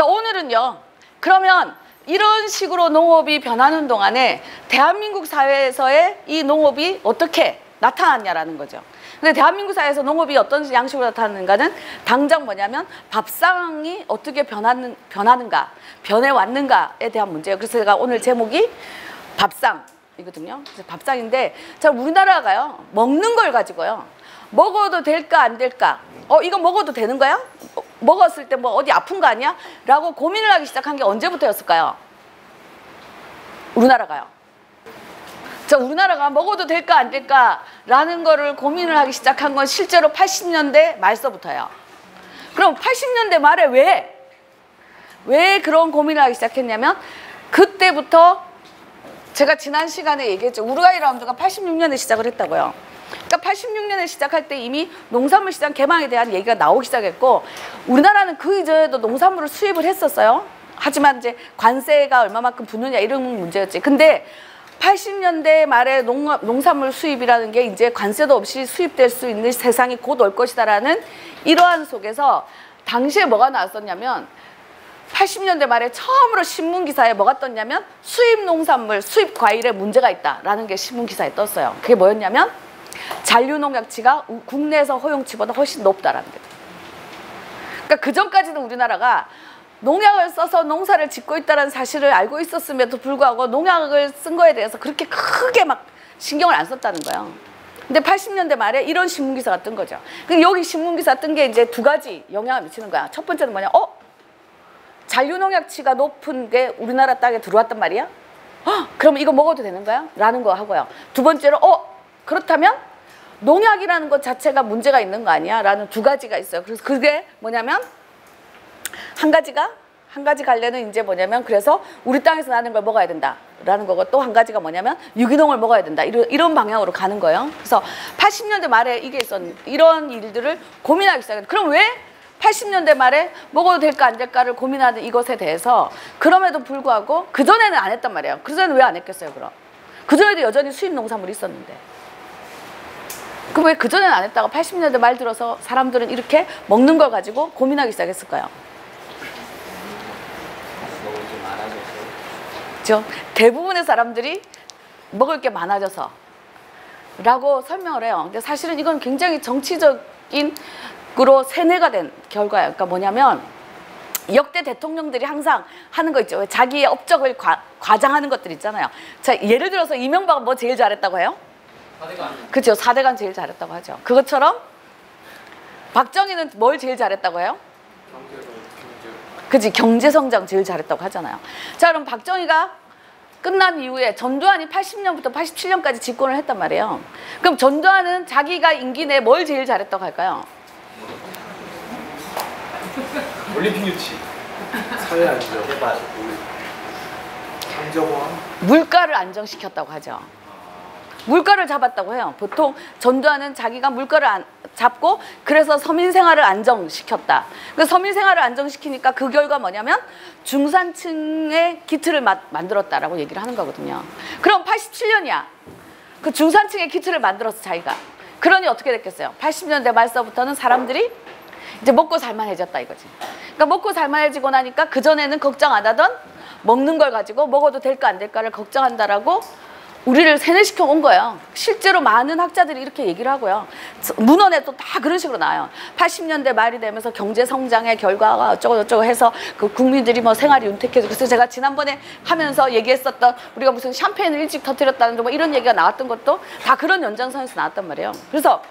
자, 오늘은요. 그러면 이런 식으로 농업이 변하는 동안에 대한민국 사회에서의 이 농업이 어떻게 나타났냐라는 거죠. 근데 대한민국 사회에서 농업이 어떤 양식으로 나타나는가는 당장 뭐냐면 밥상이 어떻게 변하는가, 변해왔는가에 대한 문제예요. 그래서 제가 오늘 제목이 밥상이거든요. 그래서 밥상인데, 자, 우리나라가요, 먹는 걸 가지고요, 먹어도 될까 안 될까, 이거 먹어도 되는 거야? 먹었을 때 뭐 어디 아픈 거 아니야? 라고 고민을 하기 시작한 게 언제부터였을까요? 우리나라가요. 자, 우리나라가 먹어도 될까 안 될까 라는 거를 고민을 하기 시작한 건 실제로 80년대 말서부터예요. 그럼 80년대 말에 왜 그런 고민을 하기 시작했냐면, 그때부터 제가 지난 시간에 얘기했죠. 우루과이 라운드가 86년에 시작을 했다고요. 그러니까 86년에 시작할 때 이미 농산물 시장 개방에 대한 얘기가 나오기 시작했고, 우리나라는 그 이전에도 농산물을 수입을 했었어요. 하지만 이제 관세가 얼마만큼 붙느냐 이런 문제였지. 근데 80년대 말에 농산물 수입이라는 게 이제 관세도 없이 수입될 수 있는 세상이 곧 올 것이다라는 이러한 속에서 당시에 뭐가 나왔었냐면, 80년대 말에 처음으로 신문기사에 뭐가 떴냐면 수입 농산물, 수입 과일에 문제가 있다라는 게 신문기사에 떴어요. 그게 뭐였냐면 잔류농약치가 국내에서 허용치보다 훨씬 높다라는 거예요. 그러니까 그 전까지는 우리나라가 농약을 써서 농사를 짓고 있다는 사실을 알고 있었음에도 불구하고 농약을 쓴 거에 대해서 그렇게 크게 막 신경을 안 썼다는 거예요. 근데 80년대 말에 이런 신문기사가 뜬 거죠. 근데 여기 신문기사 뜬 게 이제 두 가지 영향을 미치는 거야. 첫 번째는 뭐냐? 잔류농약치가 높은 게 우리나라 땅에 들어왔단 말이야? 그럼 이거 먹어도 되는 거야? 라는 거 하고요. 두 번째로 그렇다면 농약이라는 것 자체가 문제가 있는 거 아니야? 라는 두 가지가 있어요. 그래서 그게 뭐냐면, 한 가지 갈래는 이제 뭐냐면, 그래서 우리 땅에서 나는 걸 먹어야 된다 라는 거고, 또 한 가지가 뭐냐면 유기농을 먹어야 된다, 이런 방향으로 가는 거예요. 그래서 80년대 말에 이런 일들을 고민하기 시작했어요. 그럼 왜 80년대 말에 먹어도 될까 안 될까를 고민하는 이것에 대해서, 그럼에도 불구하고 그전에는 안 했단 말이에요. 그전에는 왜 안 했겠어요? 그럼 그전에도 여전히 수입 농산물이 있었는데, 그럼 왜 그전에는 안 했다가 80년대 말 들어서 사람들은 이렇게 먹는 걸 가지고 고민하기 시작했을까요? 그렇죠? 대부분의 사람들이 먹을 게 많아져서 라고 설명을 해요. 근데 사실은 이건 굉장히 정치적인 으로 세뇌가 된 결과예요. 그러니까 뭐냐면, 역대 대통령들이 항상 하는 거 있죠. 자기의 업적을 과장하는 것들 있잖아요. 자, 예를 들어서 이명박은 뭐 제일 잘했다고 해요? 4대강. 그렇죠. 4대강 제일 잘했다고 하죠. 그것처럼 박정희는 뭘 제일 잘했다고 해요? 그치, 경제성장 제일 잘했다고 하잖아요. 자, 그럼 박정희가 끝난 이후에 전두환이 80년부터 87년까지 집권을 했단 말이에요. 그럼 전두환은 자기가 임기 내에 뭘 제일 잘했다고 할까요? 올림픽 유치, 사회 안정, 개발, 안정화, 물가를 안정시켰다고 하죠. 물가를 잡았다고 해요. 보통 전두환은 자기가 물가를 잡고 그래서 서민 생활을 안정시켰다. 그 서민 생활을 안정시키니까 그 결과 뭐냐면 중산층의 기틀을 만들었다라고 얘기를 하는 거거든요. 그럼 87년이야. 그 중산층의 기틀을 만들었어, 자기가. 그러니 어떻게 됐겠어요? 80년대 말서부터는 사람들이 이제 먹고 살만해졌다 이거지. 그러니까 먹고 살만해지고 나니까 그전에는 걱정 안 하던 먹는 걸 가지고 먹어도 될까 안 될까를 걱정한다라고 우리를 세뇌시켜 온 거예요. 실제로 많은 학자들이 이렇게 얘기를 하고요. 문헌에 또 다 그런 식으로 나와요. 80년대 말이 되면서 경제 성장의 결과가 어쩌고 해서 그 국민들이 뭐 생활이 윤택해지고, 그래서 제가 지난번에 하면서 얘기했었던 우리가 무슨 샴페인을 일찍 터뜨렸다는 뭐 이런 얘기가 나왔던 것도 다 그런 연장선에서 나왔단 말이에요. 그래서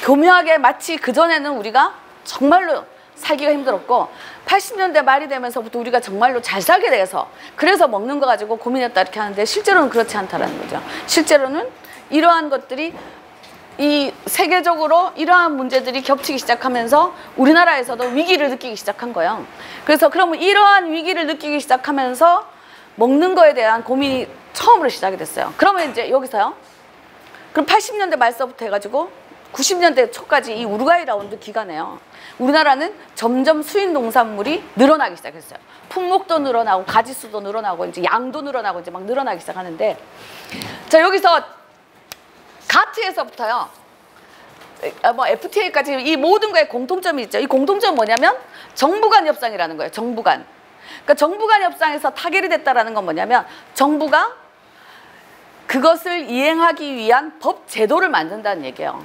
교묘하게 마치 그전에는 우리가 정말로 살기가 힘들었고 80년대 말이 되면서부터 우리가 정말로 잘 살게 돼서 그래서 먹는 거 가지고 고민했다 이렇게 하는데, 실제로는 그렇지 않다라는 거죠. 실제로는 이러한 것들이 이 세계적으로 이러한 문제들이 겹치기 시작하면서 우리나라에서도 위기를 느끼기 시작한 거예요. 그래서 그러면 이러한 위기를 느끼기 시작하면서 먹는 거에 대한 고민이 처음으로 시작이 됐어요. 그러면 이제 여기서요. 그럼 80년대 말서부터 해가지고 90년대 초까지 이 우루과이 라운드 기간에요. 우리나라는 점점 수입 농산물이 늘어나기 시작했어요. 품목도 늘어나고 가지수도 늘어나고 이제 양도 늘어나고 이제 막 늘어나기 시작하는데, 자, 여기서 가트에서부터요. 뭐 FTA까지 이 모든 거에 공통점이 있죠. 이 공통점은 뭐냐면 정부 간 협상이라는 거예요. 정부 간. 그러니까 정부 간 협상에서 타결이 됐다라는 건 뭐냐면 정부가 그것을 이행하기 위한 법 제도를 만든다는 얘기예요.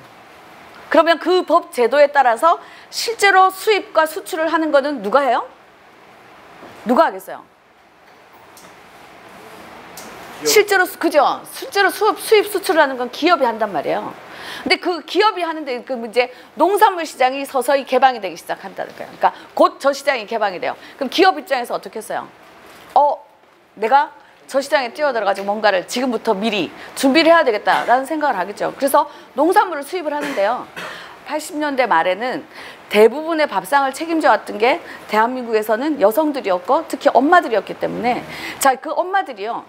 그러면 그 법 제도에 따라서 실제로 수입과 수출을 하는 거는 누가 해요? 누가 하겠어요? 실제로 그죠? 실제로 수입 수출을 하는 건 기업이 한단 말이에요. 근데 그 기업이 하는데 그 이제 농산물 시장이 서서히 개방이 되기 시작한다는 거예요. 그러니까 곧 저 시장이 개방이 돼요. 그럼 기업 입장에서 어떻게 했어요? 내가 저 시장에 뛰어들어가지고 뭔가를 지금부터 미리 준비를 해야 되겠다라는 생각을 하겠죠. 그래서 농산물을 수입을 하는데요. 80년대 말에는 대부분의 밥상을 책임져 왔던 게 대한민국에서는 여성들이었고 특히 엄마들이었기 때문에 자, 그 엄마들이요.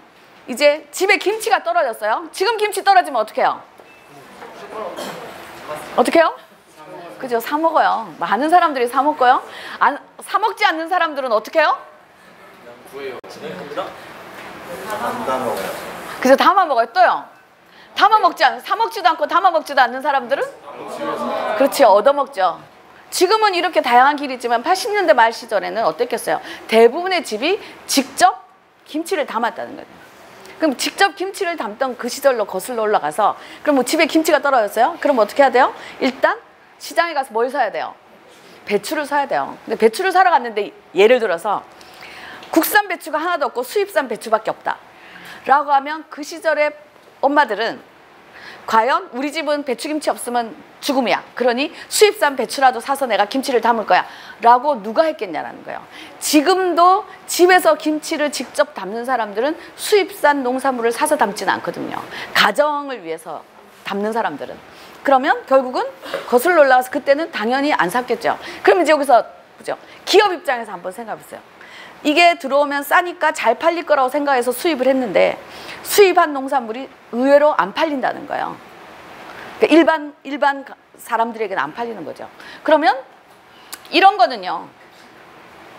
이제 집에 김치가 떨어졌어요. 지금 김치 떨어지면 어떻게 해요? 어떻게 해요? 그죠? 사 먹어요. 많은 사람들이 사 먹고요. 사 먹지 않는 사람들은 어떻게 해요? 구해요. 그래서 담아 먹어요. 또요. 사 먹지도 않고 담아 먹지도 않는 사람들은? 그렇지, 얻어 먹죠. 지금은 이렇게 다양한 길이 있지만 80년대 말 시절에는 어땠겠어요? 대부분의 집이 직접 김치를 담았다는 거예요. 그럼 직접 김치를 담던 그 시절로 거슬러 올라가서 그럼 뭐 집에 김치가 떨어졌어요? 그럼 어떻게 해야 돼요? 일단 시장에 가서 뭘 사야 돼요? 배추를 사야 돼요. 근데 배추를 사러 갔는데 예를 들어서 국산 배추가 하나도 없고 수입산 배추밖에 없다 라고 하면 그 시절의 엄마들은 과연 우리 집은 배추김치 없으면 죽음이야. 그러니 수입산 배추라도 사서 내가 김치를 담을 거야 라고 누가 했겠냐라는 거예요. 지금도 집에서 김치를 직접 담는 사람들은 수입산 농산물을 사서 담지는 않거든요. 가정을 위해서 담는 사람들은. 그러면 결국은 거슬러 올라가서 그때는 당연히 안 샀겠죠. 그럼 이제 여기서 그죠? 기업 입장에서 한번 생각해 보세요. 이게 들어오면 싸니까 잘 팔릴 거라고 생각해서 수입을 했는데 수입한 농산물이 의외로 안 팔린다는 거예요. 그러니까 일반 사람들에게는 안 팔리는 거죠. 그러면 이런 거는요.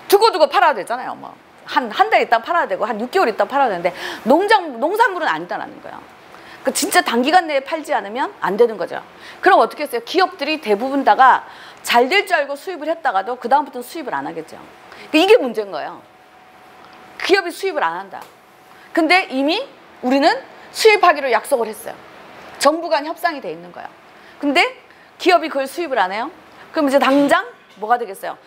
두고두고 팔아야 되잖아요. 뭐 한 달 있다 팔아야 되고 한 6개월 있다 팔아야 되는데 농산물은 아니다라는 거예요. 그러니까 진짜 단기간 내에 팔지 않으면 안 되는 거죠. 그럼 어떻게 했어요? 기업들이 대부분 다가 잘 될 줄 알고 수입을 했다가도 그 다음부터는 수입을 안 하겠죠. 그러니까 이게 문제인 거예요. 기업이 수입을 안 한다. 근데 이미 우리는 수입하기로 약속을 했어요. 정부 간 협상이 돼 있는 거예요. 근데 기업이 그걸 수입을 안 해요? 그럼 이제 당장 뭐가 되겠어요?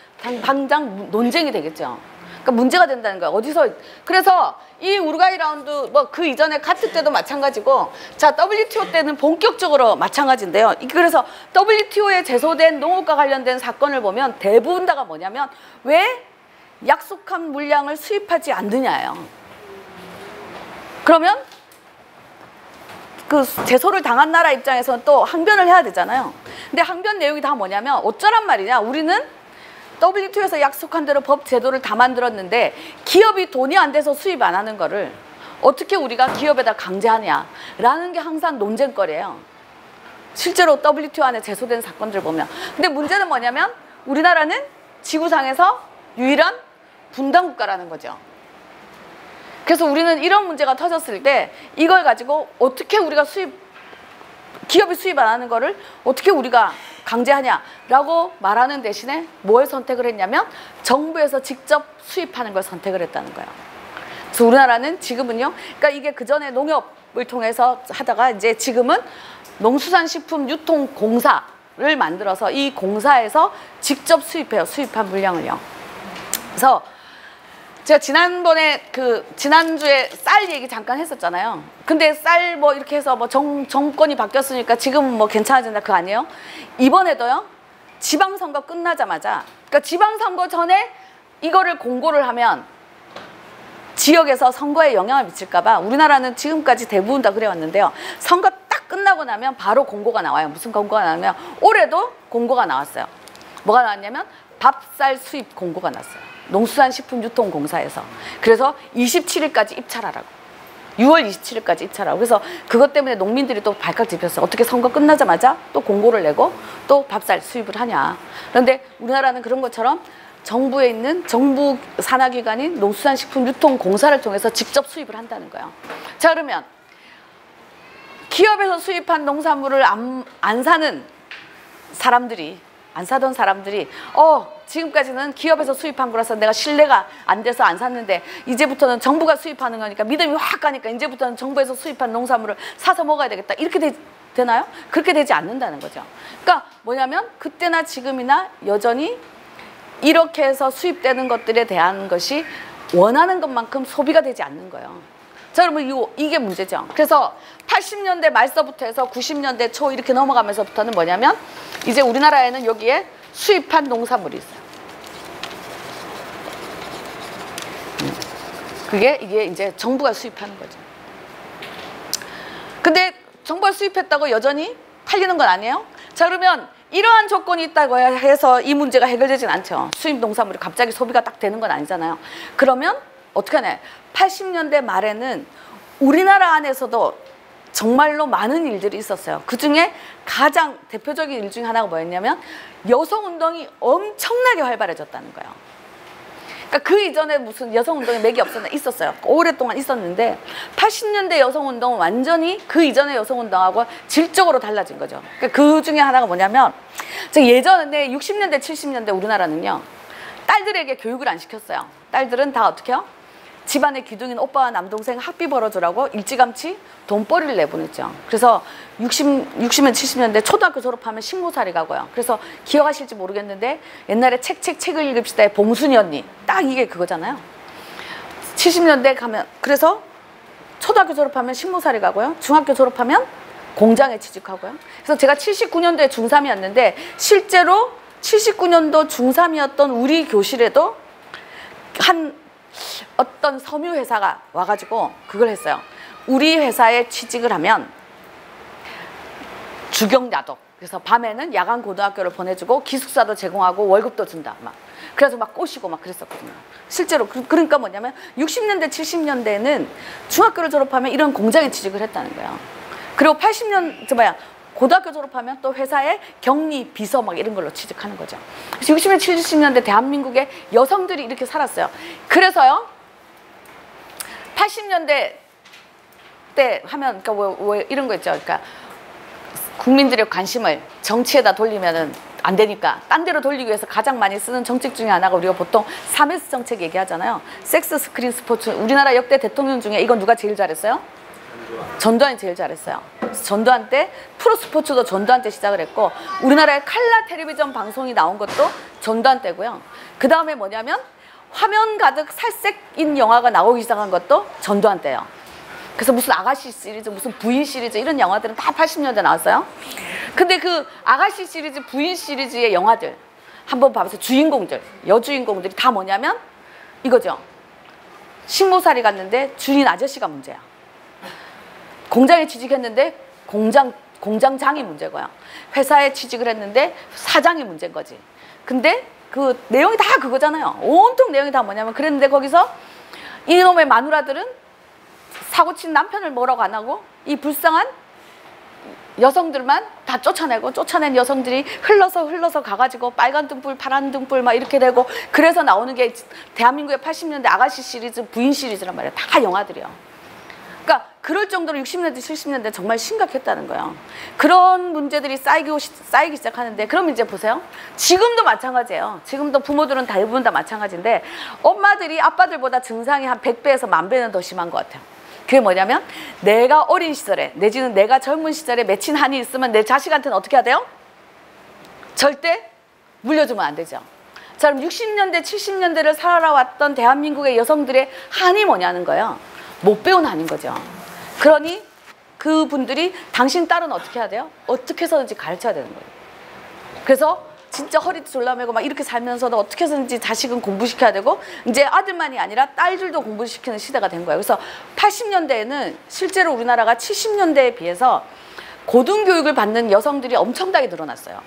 당장 논쟁이 되겠죠. 그러니까 문제가 된다는 거예요. 어디서 그래서 이 우루과이 라운드 뭐 그 이전에 카트 때도 마찬가지고 자 WTO 때는 본격적으로 마찬가지인데요. 그래서 WTO에 제소된 농업과 관련된 사건을 보면 대부분 다가 뭐냐면 왜 약속한 물량을 수입하지 않느냐예요. 그러면 그 제소를 당한 나라 입장에서는 또 항변을 해야 되잖아요. 근데 항변 내용이 다 뭐냐면 어쩌란 말이냐. 우리는 WTO에서 약속한 대로 법 제도를 다 만들었는데 기업이 돈이 안 돼서 수입 안 하는 거를 어떻게 우리가 기업에다 강제하냐라는 게 항상 논쟁거리예요. 실제로 WTO 안에 제소된 사건들 보면. 근데 문제는 뭐냐면 우리나라는 지구상에서 유일한 분단국가라는 거죠. 그래서 우리는 이런 문제가 터졌을 때 이걸 가지고 어떻게 우리가 기업이 수입 안 하는 거를 어떻게 우리가 강제하냐라고 말하는 대신에 뭘 선택을 했냐면 정부에서 직접 수입하는 걸 선택을 했다는 거예요. 그래서 우리나라는 지금은요, 그러니까 이게 그전에 농협을 통해서 하다가 이제 지금은 농수산식품유통공사를 만들어서 이 공사에서 직접 수입해요. 수입한 물량을요. 그래서 제가 지난주에 쌀 얘기 잠깐 했었잖아요. 근데 쌀 뭐 이렇게 해서 뭐 정권이 바뀌었으니까 지금 뭐 괜찮아진다 그거 아니에요? 이번에도요. 지방선거 끝나자마자 그러니까 지방선거 전에 이거를 공고를 하면 지역에서 선거에 영향을 미칠까 봐 우리나라는 지금까지 대부분 다 그래왔는데요. 선거 딱 끝나고 나면 바로 공고가 나와요. 무슨 공고가 나오면 올해도 공고가 나왔어요. 뭐가 나왔냐면 밥쌀 수입 공고가 났어요. 농수산식품유통공사에서. 그래서 27일까지 입찰하라고. 6월 27일까지 입찰하고. 그래서 그것 때문에 농민들이 또 발칵 뒤집혔어요. 어떻게 선거 끝나자마자 또 공고를 내고 또 밥쌀 수입을 하냐. 그런데 우리나라는 그런 것처럼 정부에 있는 정부 산하기관인 농수산식품유통공사를 통해서 직접 수입을 한다는 거예요. 자, 그러면 기업에서 수입한 농산물을 안 사는 사람들이 안 사던 사람들이 지금까지는 기업에서 수입한 거라서 내가 신뢰가 안 돼서 안 샀는데 이제부터는 정부가 수입하는 거니까 믿음이 확 가니까 이제부터는 정부에서 수입한 농산물을 사서 먹어야 되겠다. 이렇게 되나요? 그렇게 되지 않는다는 거죠. 그러니까 뭐냐면 그때나 지금이나 여전히 이렇게 해서 수입되는 것들에 대한 것이 원하는 것만큼 소비가 되지 않는 거예요. 자, 그러면 이게 문제죠. 그래서 80년대 말서부터 해서 90년대 초 이렇게 넘어가면서부터는 뭐냐면 이제 우리나라에는 여기에 수입한 농산물이 있어요. 이게 이제 정부가 수입하는 거죠. 근데 정부가 수입했다고 여전히 팔리는 건 아니에요? 자, 그러면 이러한 조건이 있다고 해서 이 문제가 해결되진 않죠. 수입 농산물이 갑자기 소비가 딱 되는 건 아니잖아요. 그러면 어떻게 하냐? 80년대 말에는 우리나라 안에서도 정말로 많은 일들이 있었어요. 그중에 가장 대표적인 일 중에 하나가 뭐였냐면 여성운동이 엄청나게 활발해졌다는 거예요. 그러니까 그 이전에 무슨 여성운동에 맥이 없었나? 있었어요. 오랫동안 있었는데 80년대 여성운동은 완전히 그 이전의 여성운동하고 질적으로 달라진 거죠. 그러니까 그 중에 하나가 뭐냐면 예전에 60년대 70년대 우리나라는요, 딸들에게 교육을 안 시켰어요. 딸들은 다 어떻게 해요? 집안의 기둥인 오빠와 남동생 학비 벌어주라고 일찌감치 돈벌이를 내보냈죠. 그래서 60년 70년대 초등학교 졸업하면 식모살이 가고요. 그래서 기억하실지 모르겠는데 옛날에 책을 읽읍시다의 봉순이 언니 딱 이게 그거잖아요. 70년대 가면 그래서 초등학교 졸업하면 식모살이 가고요. 중학교 졸업하면 공장에 취직하고요. 그래서 제가 79년도에 중3이었는데 실제로 79년도 중3이었던 우리 교실에도 어떤 섬유 회사가 와가지고 그걸 했어요. 우리 회사에 취직을 하면 주경야독, 그래서 밤에는 야간 고등학교를 보내주고 기숙사도 제공하고 월급도 준다. 그래서 막 꼬시고 막 그랬었거든요. 실제로 그러니까 뭐냐면 60년대 70년대에는 중학교를 졸업하면 이런 공장에 취직을 했다는 거예요. 그리고 80년 고등학교 졸업하면 또 회사에 격리, 비서 막 이런 걸로 취직하는 거죠. 그래서 60년, 70년대 대한민국의 여성들이 이렇게 살았어요. 그래서요, 80년대 때 하면, 그러니까 왜 이런 거 있죠. 그러니까 국민들의 관심을 정치에다 돌리면은 안 되니까 딴 데로 돌리기 위해서 가장 많이 쓰는 정책 중에 하나가 우리가 보통 3S 정책 얘기하잖아요. 섹스, 스크린, 스포츠. 우리나라 역대 대통령 중에 이건 누가 제일 잘했어요? 전두환이 제일 잘했어요. 전두환 때 프로스포츠도 전두환 때 시작을 했고 우리나라에 칼라 텔레비전 방송이 나온 것도 전두환 때고요. 그 다음에 뭐냐면 화면 가득 살색인 영화가 나오기 시작한 것도 전두환 때예요. 그래서 무슨 아가씨 시리즈, 무슨 부인 시리즈 이런 영화들은 다 80년대 나왔어요. 근데 그 아가씨 시리즈, 부인 시리즈의 영화들 한번 봐보세요. 주인공들, 여주인공들이 다 뭐냐면 이거죠. 식모살이 갔는데 주인 아저씨가 문제야. 공장에 취직했는데 공장장이 문제고요. 회사에 취직을 했는데 사장이 문제인 거지. 근데 그 내용이 다 그거잖아요. 온통 내용이 다 뭐냐면 그랬는데 거기서 이놈의 마누라들은 사고친 남편을 뭐라고 안 하고 이 불쌍한 여성들만 다 쫓아내고 쫓아낸 여성들이 흘러서 가가지고 빨간 등불, 파란 등불 막 이렇게 되고 그래서 나오는 게 대한민국의 80년대 아가씨 시리즈, 부인 시리즈란 말이에요. 다 영화들이요. 그러니까 그럴 정도로 60년대, 70년대 정말 심각했다는 거예요. 그런 문제들이 쌓이기 시작하는데 그럼 이제 보세요. 지금도 마찬가지예요. 지금도 부모들은 대부분 다 마찬가지인데 엄마들이 아빠들보다 증상이 한 100배에서 10,000배는 더 심한 것 같아요. 그게 뭐냐면 내가 어린 시절에 내지는 내가 젊은 시절에 맺힌 한이 있으면 내 자식한테는 어떻게 해야 돼요? 절대 물려주면 안 되죠. 자, 그럼 60년대, 70년대를 살아왔던 대한민국의 여성들의 한이 뭐냐는 거예요. 못 배운 한인 거죠. 그러니 그분들이 당신 딸은 어떻게 해야 돼요? 어떻게 해서든지 가르쳐야 되는 거예요. 그래서 진짜 허리 졸라매고 막 이렇게 살면서도 어떻게 해서든지 자식은 공부시켜야 되고 이제 아들만이 아니라 딸들도 공부시키는 시대가 된 거예요. 그래서 80년대에는 실제로 우리나라가 70년대에 비해서 고등교육을 받는 여성들이 엄청나게 늘어났어요.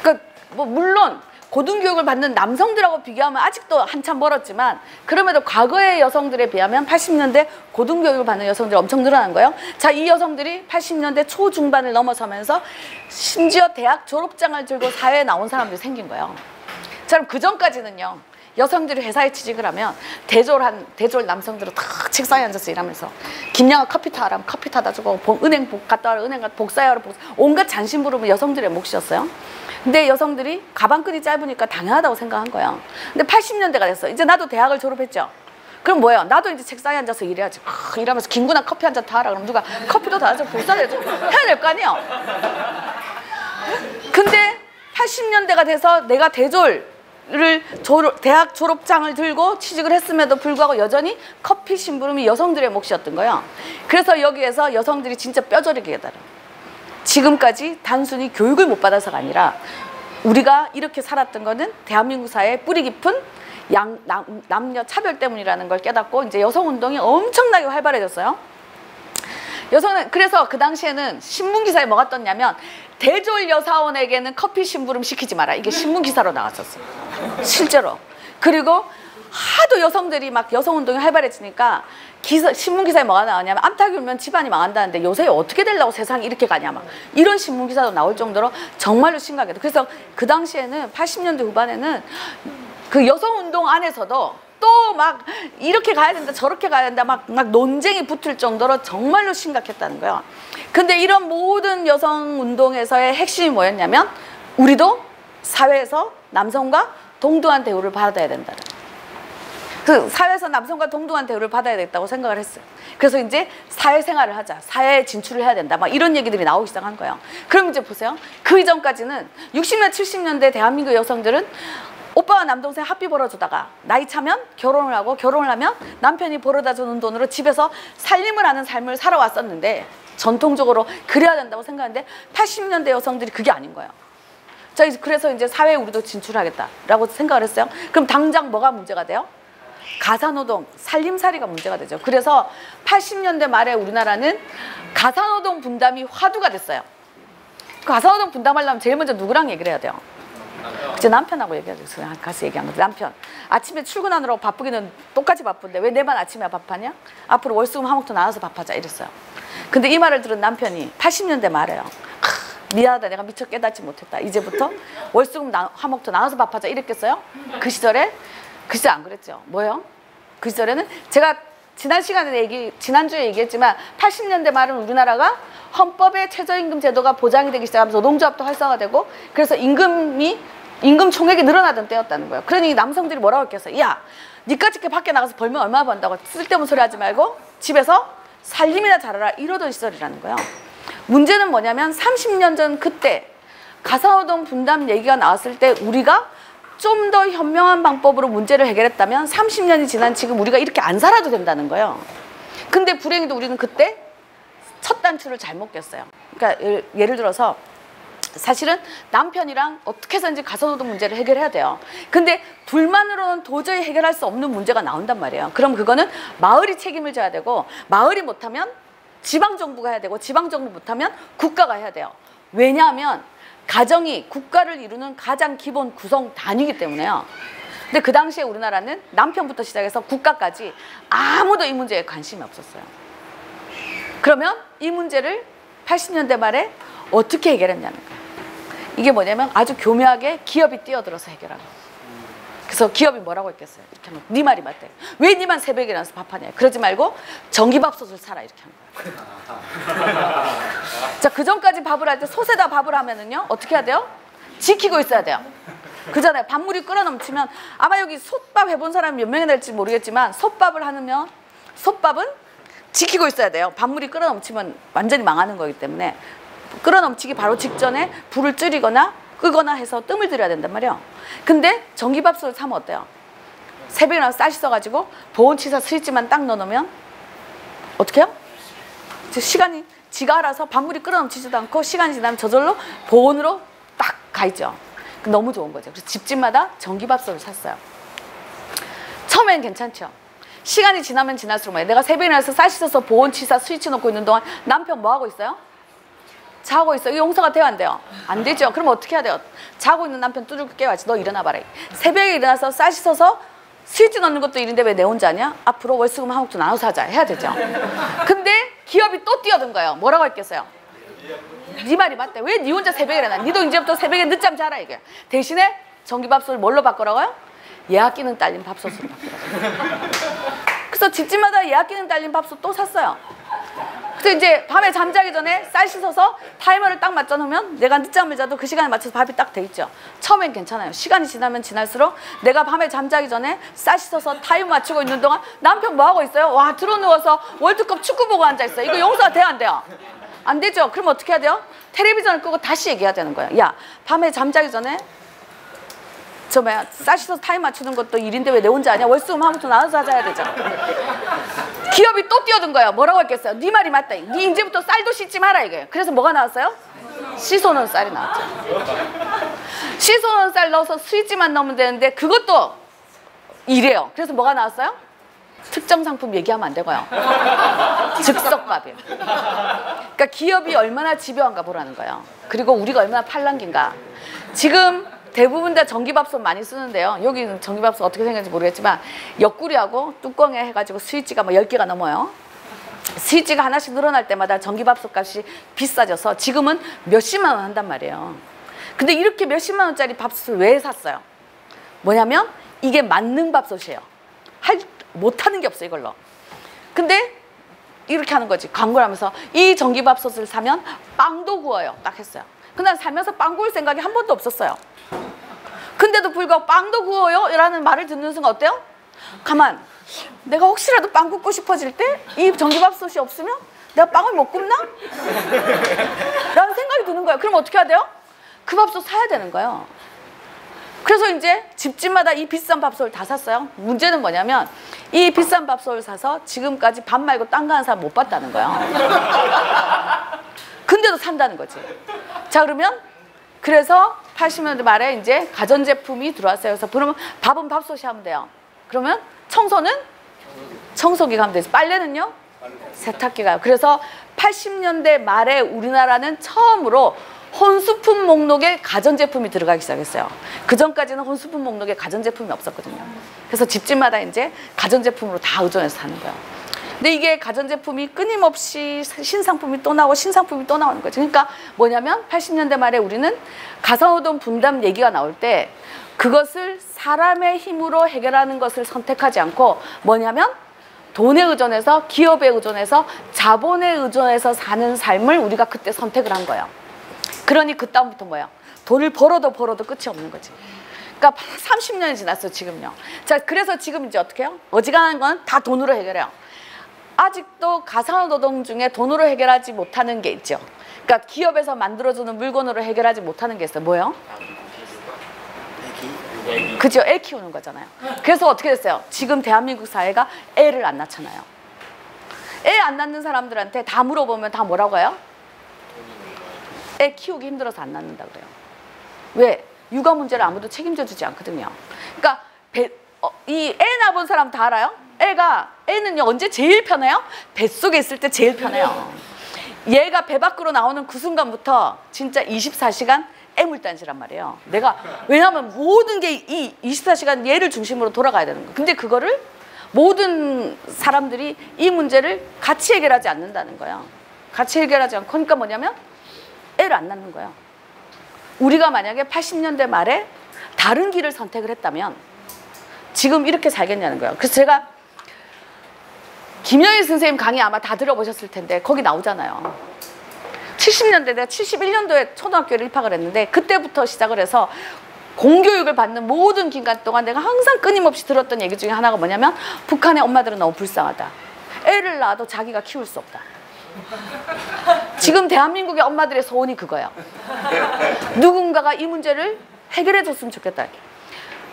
그러니까 뭐 물론 고등교육을 받는 남성들하고 비교하면 아직도 한참 멀었지만 그럼에도 과거의 여성들에 비하면 80년대 고등교육을 받는 여성들이 엄청 늘어난 거예요. 자, 이 여성들이 80년대 초중반을 넘어서면서 심지어 대학 졸업장을 들고 사회에 나온 사람들이 생긴 거예요. 자, 그럼 그 전까지는요. 여성들이 회사에 취직을 하면 대졸 남성들은 다 책상에 앉아서 일하면서 김양아 커피 타라 하면 커피 타다 주고 은행 갔다 와라 은행 갔다 복사하라 온갖 잔심부름을 여성들의 몫이었어요. 근데 여성들이 가방끈이 짧으니까 당연하다고 생각한 거예요. 근데 80년대가 됐어. 이제 나도 대학을 졸업했죠. 그럼 뭐예요? 나도 이제 책상에 앉아서 일해야지. 일하면서 김구나 커피 한 잔 타라. 그럼 누가 커피도 다 해서 복사를 해야 될 거 아니에요. 근데 80년대가 돼서 내가 대학 졸업장을 들고 취직을 했음에도 불구하고 여전히 커피 심부름이 여성들의 몫이었던 거예요. 그래서 여기에서 여성들이 진짜 뼈저리게 깨달아요. 지금까지 단순히 교육을 못 받아서가 아니라 우리가 이렇게 살았던 거는 대한민국 사회의 뿌리 깊은 남녀 차별 때문이라는 걸 깨닫고 이제 여성운동이 엄청나게 활발해졌어요. 여성은 그래서 그 당시에는 신문기사에 뭐가 떴냐면 대졸 여사원에게는 커피 심부름 시키지 마라. 이게 신문기사로 나왔었어요. 실제로. 그리고 하도 여성들이 막 여성운동이 활발해지니까 신문기사에 뭐가 나오냐면 암탉이 울면 집안이 망한다는데 요새 어떻게 되려고 세상이 이렇게 가냐 막 이런 신문기사도 나올 정도로 정말로 심각해요. 그래서 그 당시에는 80년대 후반에는 그 여성운동 안에서도 또 막 이렇게 가야 된다 저렇게 가야 된다 막 논쟁이 붙을 정도로 정말로 심각했다는 거예요. 근데 이런 모든 여성운동에서의 핵심이 뭐였냐면 우리도 사회에서 남성과 동등한 대우를 받아야 된다. 그 사회에서 남성과 동등한 대우를 받아야 되겠다고 생각을 했어요. 그래서 이제 사회생활을 하자, 사회에 진출을 해야 된다 막 이런 얘기들이 나오기 시작한 거예요. 그럼 이제 보세요. 그 이전까지는 60년 70년대 대한민국 여성들은 오빠와 남동생 합비 벌어주다가 나이 차면 결혼을 하고 결혼을 하면 남편이 벌어다 주는 돈으로 집에서 살림을 하는 삶을 살아왔었는데 전통적으로 그래야 된다고 생각하는데 80년대 여성들이 그게 아닌 거예요. 자, 그래서 이제 사회에 우리도 진출하겠다라고 생각을 했어요. 그럼 당장 뭐가 문제가 돼요? 가사노동, 살림살이가 문제가 되죠. 그래서 80년대 말에 우리나라는 가사노동 분담이 화두가 됐어요. 가사노동 분담하려면 제일 먼저 누구랑 얘기를 해야 돼요? 제 남편하고 얘기하죠. 가서 얘기한 거죠. 남편. 아침에 출근하느라고 바쁘기는 똑같이 바쁜데 왜 내만 아침에 밥하냐? 앞으로 월수금 화목토 나눠서 밥하자 이랬어요. 근데 이 말을 들은 남편이 80년대 말에요. 미안하다 내가 미처 깨닫지 못했다. 이제부터 월수금 화목토 나눠서 밥하자 이랬겠어요? 그 시절에 안 그랬죠. 뭐요? 그 시절에는 제가 지난주에 얘기했지만 80년대 말은 우리나라가 헌법에 최저임금 제도가 보장이 되기 시작하면서 노동조합도 활성화되고 그래서 임금 총액이 늘어나던 때였다는 거예요. 그러니 남성들이 뭐라고 했겠어요? 야, 니까짓 게 밖에 나가서 벌면 얼마 번다고 쓸데없는 소리 하지 말고 집에서 살림이나 잘하라 이러던 시절이라는 거예요. 문제는 뭐냐면 30년 전 그때 가사노동 분담 얘기가 나왔을 때 우리가 좀 더 현명한 방법으로 문제를 해결했다면 30년이 지난 지금 우리가 이렇게 안 살아도 된다는 거예요. 근데 불행히도 우리는 그때 첫 단추를 잘못 꼈어요. 그러니까 예를 들어서 사실은 남편이랑 어떻게 해서든지 가사노동 문제를 해결해야 돼요. 근데 둘만으로는 도저히 해결할 수 없는 문제가 나온단 말이에요. 그럼 그거는 마을이 책임을 져야 되고 마을이 못하면 지방정부가 해야 되고 지방정부 못하면 국가가 해야 돼요. 왜냐하면 가정이 국가를 이루는 가장 기본 구성 단위이기 때문에요. 근데 그 당시에 우리나라는 남편부터 시작해서 국가까지 아무도 이 문제에 관심이 없었어요. 그러면 이 문제를 80년대 말에 어떻게 해결했냐는 거예요. 이게 뭐냐면 아주 교묘하게 기업이 뛰어들어서 해결하는 거예요. 그래서 기업이 뭐라고 했겠어요? 이렇게 하면 네 말이 맞대. 왜 니만 새벽에 일어나서 밥하냐. 그러지 말고 전기밥솥을 사라 이렇게 한 거예요. 자, 그 전까지 밥을 할 때 솥에다 밥을 하면은요 어떻게 해야 돼요? 지키고 있어야 돼요. 그잖아요. 밥물이 끓어 넘치면 아마 여기 솥밥 해본 사람이 몇 명이 될지 모르겠지만 솥밥을 하면 솥밥은 지키고 있어야 돼요. 밥물이 끓어 넘치면 완전히 망하는 거기 때문에 끓어 넘치기 바로 직전에 불을 줄이거나 끄거나 해서 뜸을 들여야 된단 말이에요. 근데 전기밥솥을 사면 어때요? 새벽에 나서 쌀 씻어가지고 보온치사 스위치만 딱 넣어놓으면 어떻게 해요? 시간이 지가 알아서 밥물이 끓어 넘치지도 않고 시간이 지나면 저절로 보온으로 딱 가있죠. 너무 좋은 거죠. 그래서 집집마다 전기밥솥을 샀어요. 처음엔 괜찮죠. 시간이 지나면 지날수록 뭐예요? 내가 새벽에 나서 쌀 씻어서 보온치사 스위치 놓고 있는 동안 남편 뭐 하고 있어요? 자고 있어. 이거 용서가 돼요, 안 돼요? 안 되죠. 그럼 어떻게 해야 돼요? 자고 있는 남편 두들겨 깨워야지. 너 일어나 봐라. 새벽에 일어나서 쌀 씻어서 스위치 넣는 것도 일인데 왜 내 혼자 하냐? 앞으로 월수금 한옥도 나눠서 하자. 해야 되죠. 근데 기업이 또 뛰어든 거예요. 뭐라고 했겠어요? 네 말이 맞대. 왜 네 혼자 새벽에 일어나? 니도 이제부터 새벽에 늦잠 자라 이게. 대신에 전기밥솥을 뭘로 바꾸라고요? 예약 기능 딸린 밥솥으로 바뀌더라고요. 그래서 집집마다 예약 기능 딸린 밥솥 또 샀어요. 그래서 이제 밤에 잠자기 전에 쌀 씻어서 타이머를 딱 맞춰 놓으면 내가 늦잠을 자도 그 시간에 맞춰서 밥이 딱 돼 있죠. 처음엔 괜찮아요. 시간이 지나면 지날수록 내가 밤에 잠자기 전에 쌀 씻어서 타이머 맞추고 있는 동안 남편 뭐 하고 있어요? 와, 들어 누워서 월드컵 축구 보고 앉아 있어요. 이거 용서가 돼요, 안 돼요? 안 되죠. 그럼 어떻게 해야 돼요? 텔레비전을 끄고 다시 얘기해야 되는 거예요. 야, 밤에 잠자기 전에 쌀 씻어서 타이머 맞추는 것도 일인데 왜 내 혼자 하냐? 월수금 하면서 나눠서 하자 해야 되잖아. 기업이 또 뛰어든 거예요. 뭐라고 했겠어요? 네 말이 맞다. 네 이제부터 쌀도 씻지 마라 이거예요. 그래서 뭐가 나왔어요? 씻어놓은 쌀이 나왔죠. 씻어놓은 쌀 넣어서 스위치만 넣으면 되는데 그것도 이래요. 그래서 뭐가 나왔어요? 특정 상품 얘기하면 안 되고요. 즉석밥이에요. 그러니까 기업이 얼마나 집요한가 보라는 거예요. 그리고 우리가 얼마나 팔랑귀인가. 지금 대부분 다 전기밥솥 많이 쓰는데요. 여기는 전기밥솥 어떻게 생겼는지 모르겠지만 옆구리하고 뚜껑에 해가지고 스위치가 뭐 10개가 넘어요. 스위치가 하나씩 늘어날 때마다 전기밥솥 값이 비싸져서 지금은 몇십만 원 한단 말이에요. 근데 이렇게 몇십만 원짜리 밥솥을 왜 샀어요? 뭐냐면 이게 만능 밥솥이에요. 못하는 게 없어요, 이걸로. 근데 이렇게 하는 거지. 광고를 하면서 이 전기밥솥을 사면 빵도 구워요. 딱 했어요. 근데 난 살면서 빵 구울 생각이 한 번도 없었어요. 근데도 불구하고 빵도 구워요? 라는 말을 듣는 순간 어때요? 가만, 내가 혹시라도 빵 굽고 싶어질 때 이 전기밥솥이 없으면 내가 빵을 못 굽나? 라는 생각이 드는 거예요. 그럼 어떻게 해야 돼요? 그 밥솥 사야 되는 거예요. 그래서 이제 집집마다 이 비싼 밥솥을 다 샀어요. 문제는 뭐냐면 이 비싼 밥솥을 사서 지금까지 밥 말고 딴 거 하는 사람 못 봤다는 거예요. 근데도 산다는 거지. 자, 그러면 그래서 80년대 말에 이제 가전제품이 들어왔어요. 그래서 그러면 밥은 밥솥이 하면 돼요. 그러면 청소는 청소기가 하면 되지. 빨래는요? 세탁기가요. 그래서 80년대 말에 우리나라는 처음으로 혼수품 목록에 가전제품이 들어가기 시작했어요. 그 전까지는 혼수품 목록에 가전제품이 없었거든요. 그래서 집집마다 이제 가전제품으로 다 의존해서 사는 거예요. 근데 이게 가전제품이 끊임없이 신상품이 또 나오고 신상품이 또 나오는 거죠. 그러니까 뭐냐면 80년대 말에 우리는 가사노동 분담 얘기가 나올 때 그것을 사람의 힘으로 해결하는 것을 선택하지 않고 뭐냐면 돈에 의존해서 기업에 의존해서 자본에 의존해서 사는 삶을 우리가 그때 선택을 한 거예요. 그러니 그다음부터 뭐예요? 돈을 벌어도 끝이 없는 거지. 그러니까 30년이 지났어요, 지금요. 자, 그래서 지금 이제 어떻게 해요? 어지간한 건 다 돈으로 해결해요. 아직도 가사노동 중에 돈으로 해결하지 못하는 게 있죠. 그러니까 기업에서 만들어주는 물건으로 해결하지 못하는 게 있어요. 뭐예요? 그죠? 애 키우는 거잖아요. 그래서 어떻게 됐어요? 지금 대한민국 사회가 애를 안 낳잖아요. 애 안 낳는 사람들한테 다 물어보면 다 뭐라고 해요? 애 키우기 힘들어서 안 낳는다 그래요. 왜? 육아 문제를 아무도 책임져 주지 않거든요. 그러니까 이 애 낳아본 사람 다 알아요? 애는요 언제 제일 편해요? 뱃속에 있을 때 제일 편해요. 얘가 배 밖으로 나오는 그 순간부터 진짜 24시간 애물단지란 말이에요. 왜냐하면 모든 게 이 24시간 얘를 중심으로 돌아가야 되는 거예요. 근데 그거를 모든 사람들이 이 문제를 같이 해결하지 않는다는 거예요. 같이 해결하지 않고, 그러니까 뭐냐면 애를 안 낳는 거예요. 우리가 만약에 80년대 말에 다른 길을 선택을 했다면 지금 이렇게 살겠냐는 거예요. 그래서 제가 김영희 선생님 강의 아마 다 들어보셨을 텐데 거기 나오잖아요. 70년대 내가 71년도에 초등학교를 입학을 했는데 그때부터 시작을 해서 공교육을 받는 모든 기간 동안 내가 항상 끊임없이 들었던 얘기 중에 하나가 뭐냐면 북한의 엄마들은 너무 불쌍하다. 애를 낳아도 자기가 키울 수 없다. 지금 대한민국의 엄마들의 소원이 그거예요. 누군가가 이 문제를 해결해 줬으면 좋겠다.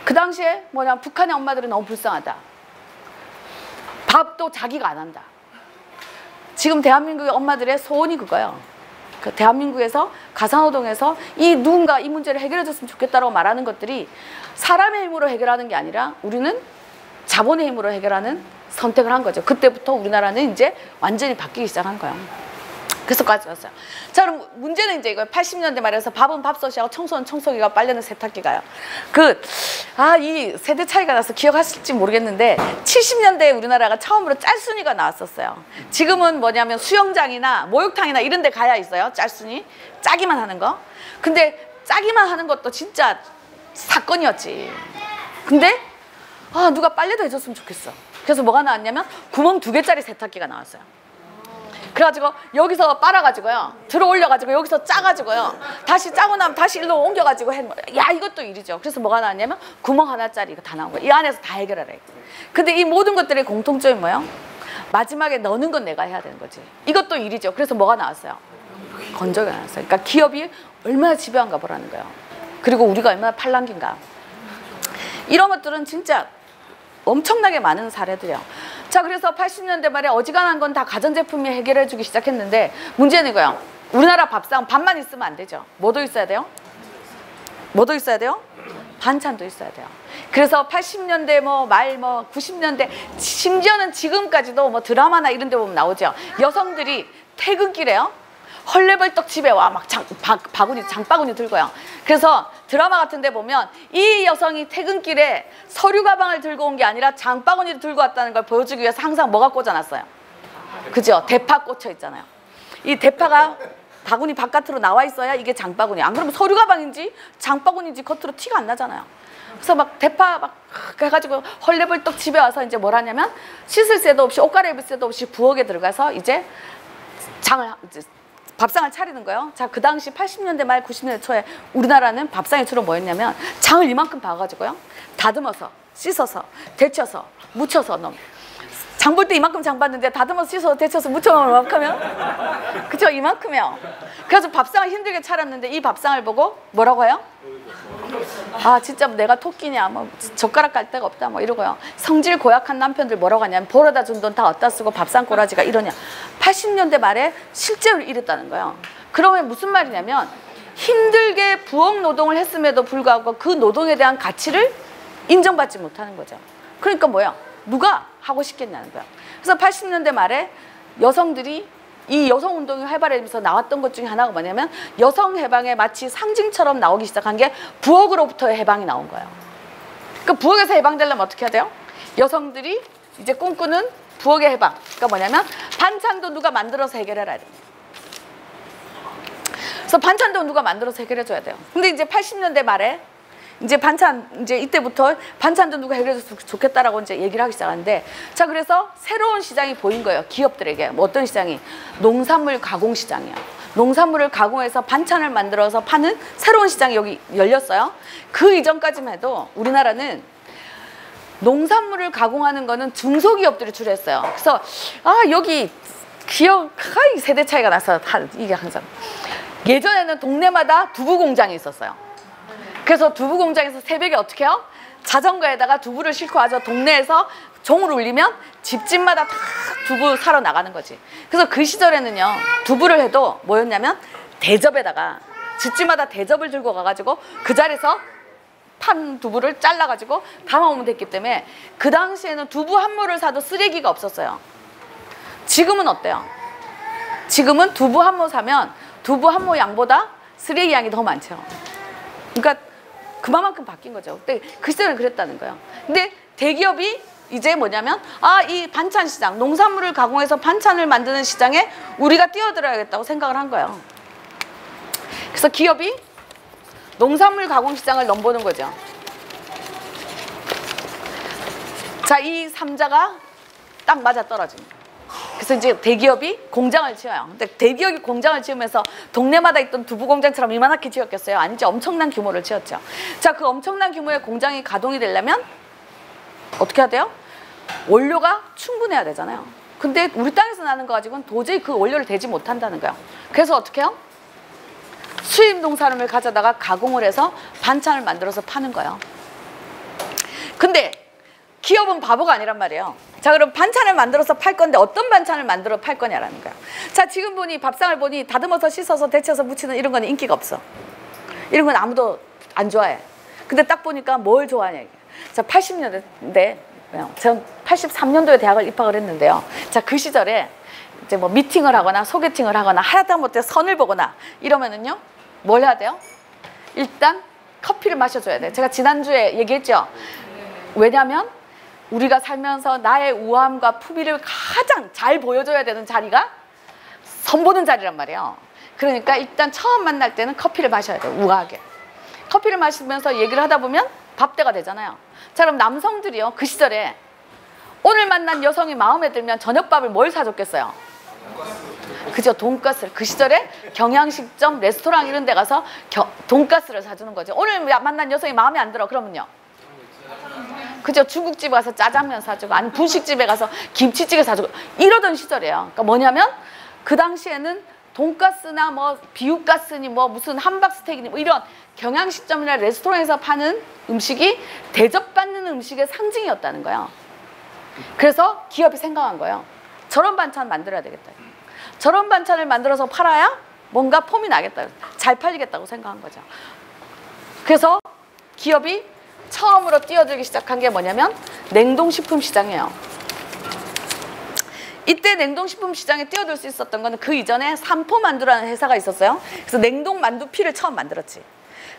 그 당시에 뭐냐면 북한의 엄마들은 너무 불쌍하다. 밥도 자기가 안 한다. 지금 대한민국의 엄마들의 소원이 그거예요. 그 대한민국에서 가사노동에서 누군가 이 문제를 해결해 줬으면 좋겠다라고 말하는 것들이 사람의 힘으로 해결하는 게 아니라 우리는 자본의 힘으로 해결하는 선택을 한 거죠. 그때부터 우리나라는 이제 완전히 바뀌기 시작한 거예요. 그래서 가져왔어요. 자, 그럼 문제는 이제 이거 80년대 말에서 밥은 밥솥이하고 청소는 청소기가 빨래는 세탁기가요. 이 세대 차이가 나서 기억하실지 모르겠는데 70년대에 우리나라가 처음으로 짤순이가 나왔었어요. 지금은 뭐냐면 수영장이나 목욕탕이나 이런 데 가야 있어요. 짤순이. 짜기만 하는 거. 근데 짜기만 하는 것도 진짜 사건이었지. 근데 아, 누가 빨래도 해줬으면 좋겠어. 그래서 뭐가 나왔냐면 구멍 2개짜리 세탁기가 나왔어요. 그래가지고 여기서 빨아가지고요, 들어 올려가지고 여기서 짜가지고요, 다시 짜고 나면 다시 일로 옮겨가지고 야, 이것도 일이죠. 그래서 뭐가 나왔냐면 구멍 하나짜리 이거 다 나온 거예요. 이 안에서 다 해결하라. 근데 이 모든 것들의 공통점이 뭐예요? 마지막에 넣는 건 내가 해야 되는 거지. 이것도 일이죠. 그래서 뭐가 나왔어요? 건조기가 나왔어요. 그러니까 기업이 얼마나 집요한가 보라는 거예요. 그리고 우리가 얼마나 팔랑귀인가. 이런 것들은 진짜 엄청나게 많은 사례들이에요. 자, 그래서 80년대 말에 어지간한 건 다 가전제품이 해결해 주기 시작했는데 문제는 이거예요. 우리나라 밥상 밥만 있으면 안 되죠. 뭐도 있어야 돼요? 뭐도 있어야 돼요? 반찬도 있어야 돼요. 그래서 80년대 말 90년대 심지어는 지금까지도 뭐 드라마나 이런 데 보면 나오죠. 여성들이 퇴근길에요, 헐레벌떡 집에 와 막 장바구니 들고요. 그래서 드라마 같은 데 보면 이 여성이 퇴근길에 서류 가방을 들고 온 게 아니라 장바구니를 들고 왔다는 걸 보여주기 위해서 항상 뭐가 꽂아놨어요? 그죠? 대파 꽂혀 있잖아요. 이 대파가 바구니 바깥으로 나와 있어야 이게 장바구니. 안 그러면 서류 가방인지 장바구니인지 겉으로 티가 안 나잖아요. 그래서 막 대파 막 해가지고 헐레벌떡 집에 와서 이제 뭘 하냐면 씻을 새도 없이 옷 갈아입을 새도 없이 부엌에 들어가서 이제 밥상을 차리는 거예요. 자, 그 당시 80년대 말 90년대 초에 우리나라는 밥상이 주로 뭐였냐면 장을 이만큼 봐가지고요, 다듬어서 씻어서 데쳐서 무쳐서 넣으면, 장 볼 때 이만큼 장 봤는데 다듬어서 씻어서 데쳐서 무쳐놓으면 이만큼이요? 그쵸? 이만큼이요. 그래서 밥상을 힘들게 차렸는데 이 밥상을 보고 뭐라고 해요? 아, 진짜 내가 토끼냐, 뭐 젓가락 깔 데가 없다, 뭐 이러고요. 성질 고약한 남편들 뭐라고 하냐면 벌어다 준 돈 다 어디다 쓰고 밥상 꼬라지가 이러냐. 80년대 말에 실제로 이랬다는 거예요. 그러면 무슨 말이냐면 힘들게 부엌 노동을 했음에도 불구하고 그 노동에 대한 가치를 인정받지 못하는 거죠. 그러니까 뭐야? 누가 하고 싶겠냐는 거야. 그래서 80년대 말에 여성들이 이 여성운동이 활발해지면서 나왔던 것 중에 하나가 뭐냐면 여성 해방의 마치 상징처럼 나오기 시작한 게 부엌으로부터의 해방이 나온 거예요. 그러니까 부엌에서 해방되려면 어떻게 해야 돼요? 여성들이 이제 꿈꾸는 부엌의 해방. 그러니까 뭐냐면 반찬도 누가 만들어서 해결해라. 그래서 반찬도 누가 만들어서 해결해줘야 돼요. 근데 이제 80년대 말에 이제 이제 이때부터 반찬도 누가 해결해줬으면 좋겠다라고 이제 얘기를 하기 시작하는데, 자, 그래서 새로운 시장이 보인 거예요. 기업들에게. 뭐 어떤 시장이? 농산물 가공 시장이에요. 농산물을 가공해서 반찬을 만들어서 파는 새로운 시장이 여기 열렸어요. 그 이전까지만 해도 우리나라는 농산물을 가공하는 거는 중소기업들이 주로 했어요. 그래서 여기 기업 세대 차이가 나서 이게 항상 예전에는 동네마다 두부 공장이 있었어요. 그래서 두부 공장에서 새벽에 어떻게 해요? 자전거에다가 두부를 싣고 와서 동네에서 종을 울리면 집집마다 다 두부 사러 나가는 거지. 그래서 그 시절에는요, 두부를 해도 뭐였냐면 대접에다가 집집마다 대접을 들고 가가지고 그 자리에서 판 두부를 잘라가지고 담아오면 됐기 때문에 그 당시에는 두부 한 모를 사도 쓰레기가 없었어요. 지금은 어때요? 지금은 두부 한 모 사면 두부 한 모 양보다 쓰레기 양이 더 많죠. 그러니까 그만큼 바뀐 거죠. 근데 그 시절은 그랬다는 거예요. 근데 대기업이 이제 뭐냐면 이 반찬 시장, 농산물을 가공해서 반찬을 만드는 시장에 우리가 뛰어들어야겠다고 생각을 한 거예요. 그래서 기업이 농산물 가공 시장을 넘보는 거죠. 자, 이 3자가 딱 맞아 떨어집니다. 그래서 이제 대기업이 공장을 지어요. 근데 대기업이 공장을 지으면서 동네마다 있던 두부 공장처럼 이만하게 지었겠어요? 아니죠. 엄청난 규모를 지었죠. 자, 그 엄청난 규모의 공장이 가동이 되려면 어떻게 해야 돼요? 원료가 충분해야 되잖아요. 근데 우리 땅에서 나는 거 가지고는 도저히 그 원료를 대지 못한다는 거예요. 그래서 어떻게 해요? 수입 농산물을 가져다가 가공을 해서 반찬을 만들어서 파는 거예요. 근데 기업은 바보가 아니란 말이에요. 자, 그럼 반찬을 만들어서 팔 건데 어떤 반찬을 만들어 팔 거냐라는 거야. 자, 지금 보니 밥상을 보니 다듬어서 씻어서 데쳐서 무치는 이런 건 인기가 없어. 이런 건 아무도 안 좋아해. 근데 딱 보니까 뭘 좋아하냐 이게. 자, 80년대 전 83년도에 대학을 입학을 했는데요. 자, 그 시절에 이제 뭐 미팅을 하거나 소개팅을 하거나 하다못해 선을 보거나 이러면은요, 뭘 해야 돼요? 일단 커피를 마셔줘야 돼. 제가 지난주에 얘기했죠. 왜냐면 우리가 살면서 나의 우아함과 품위를 가장 잘 보여줘야 되는 자리가 선보는 자리란 말이에요. 그러니까 일단 처음 만날 때는 커피를 마셔야 돼요. 우아하게. 커피를 마시면서 얘기를 하다 보면 밥대가 되잖아요. 자, 그럼 남성들이요, 그 시절에 오늘 만난 여성이 마음에 들면 저녁밥을 뭘 사줬겠어요? 그죠, 돈가스를. 그 시절에 경양식점, 레스토랑 이런 데 가서 돈가스를 사주는 거죠. 오늘 만난 여성이 마음에 안 들어, 그러면요, 그죠, 중국집에 가서 짜장면 사주고, 아니 분식집에 가서 김치찌개 사주고 이러던 시절이에요. 그러니까 뭐냐면 그 당시에는 돈가스나 뭐 비육가스니 뭐 무슨 함박스테이크니 뭐 이런 경양식점이나 레스토랑에서 파는 음식이 대접받는 음식의 상징이었다는 거예요. 그래서 기업이 생각한 거예요. 저런 반찬 만들어야 되겠다. 저런 반찬을 만들어서 팔아야 뭔가 폼이 나겠다. 잘 팔리겠다고 생각한 거죠. 그래서 기업이 처음으로 뛰어들기 시작한 게 뭐냐면 냉동식품 시장이에요. 이때 냉동식품 시장에 뛰어들 수 있었던 거는 그 이전에 삼포만두라는 회사가 있었어요. 그래서 냉동만두피를 처음 만들었지.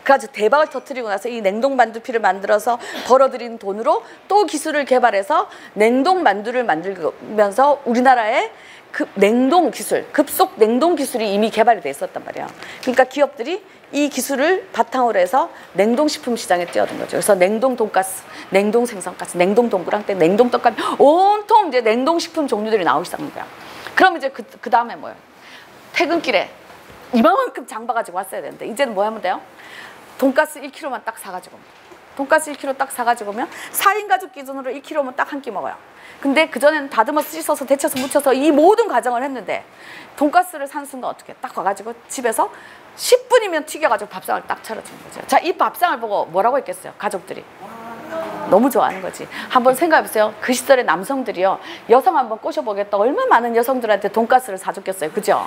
그래가지고 대박을 터뜨리고 나서 이 냉동만두피를 만들어서 벌어들인 돈으로 또 기술을 개발해서 냉동만두를 만들면서 우리나라에 그 냉동 기술, 급속 냉동 기술이 이미 개발이 돼 있었단 말이에요. 그러니까 기업들이 이 기술을 바탕으로 해서 냉동식품 시장에 뛰어든 거죠. 그래서 냉동 돈가스, 냉동 생선가스, 냉동 동그랑땡, 냉동 떡갈비, 온통 이제 냉동식품 종류들이 나오기 시작한 거야. 그럼 이제 그 다음에 뭐예요? 퇴근길에 이만큼 장 봐가지고 왔어야 되는데 이제는 뭐 하면 돼요? 돈가스 1kg만 딱 사가지고, 돈가스 1kg 딱 사가지고 오면 4인 가족 기준으로 1kg면 딱 한 끼 먹어요. 근데 그전에는 다듬어서 씻어서 데쳐서 무쳐서 이 모든 과정을 했는데 돈가스를 산 순간 어떻게 딱 와가지고 집에서 10분이면 튀겨가지고 밥상을 딱 차려주는 거죠. 자, 이 밥상을 보고 뭐라고 했겠어요? 가족들이 너무 좋아하는 거지. 한번 생각해보세요. 그 시절에 남성들이요, 여성 한번 꼬셔보겠다 얼마나 많은 여성들한테 돈가스를 사줬겠어요. 그죠?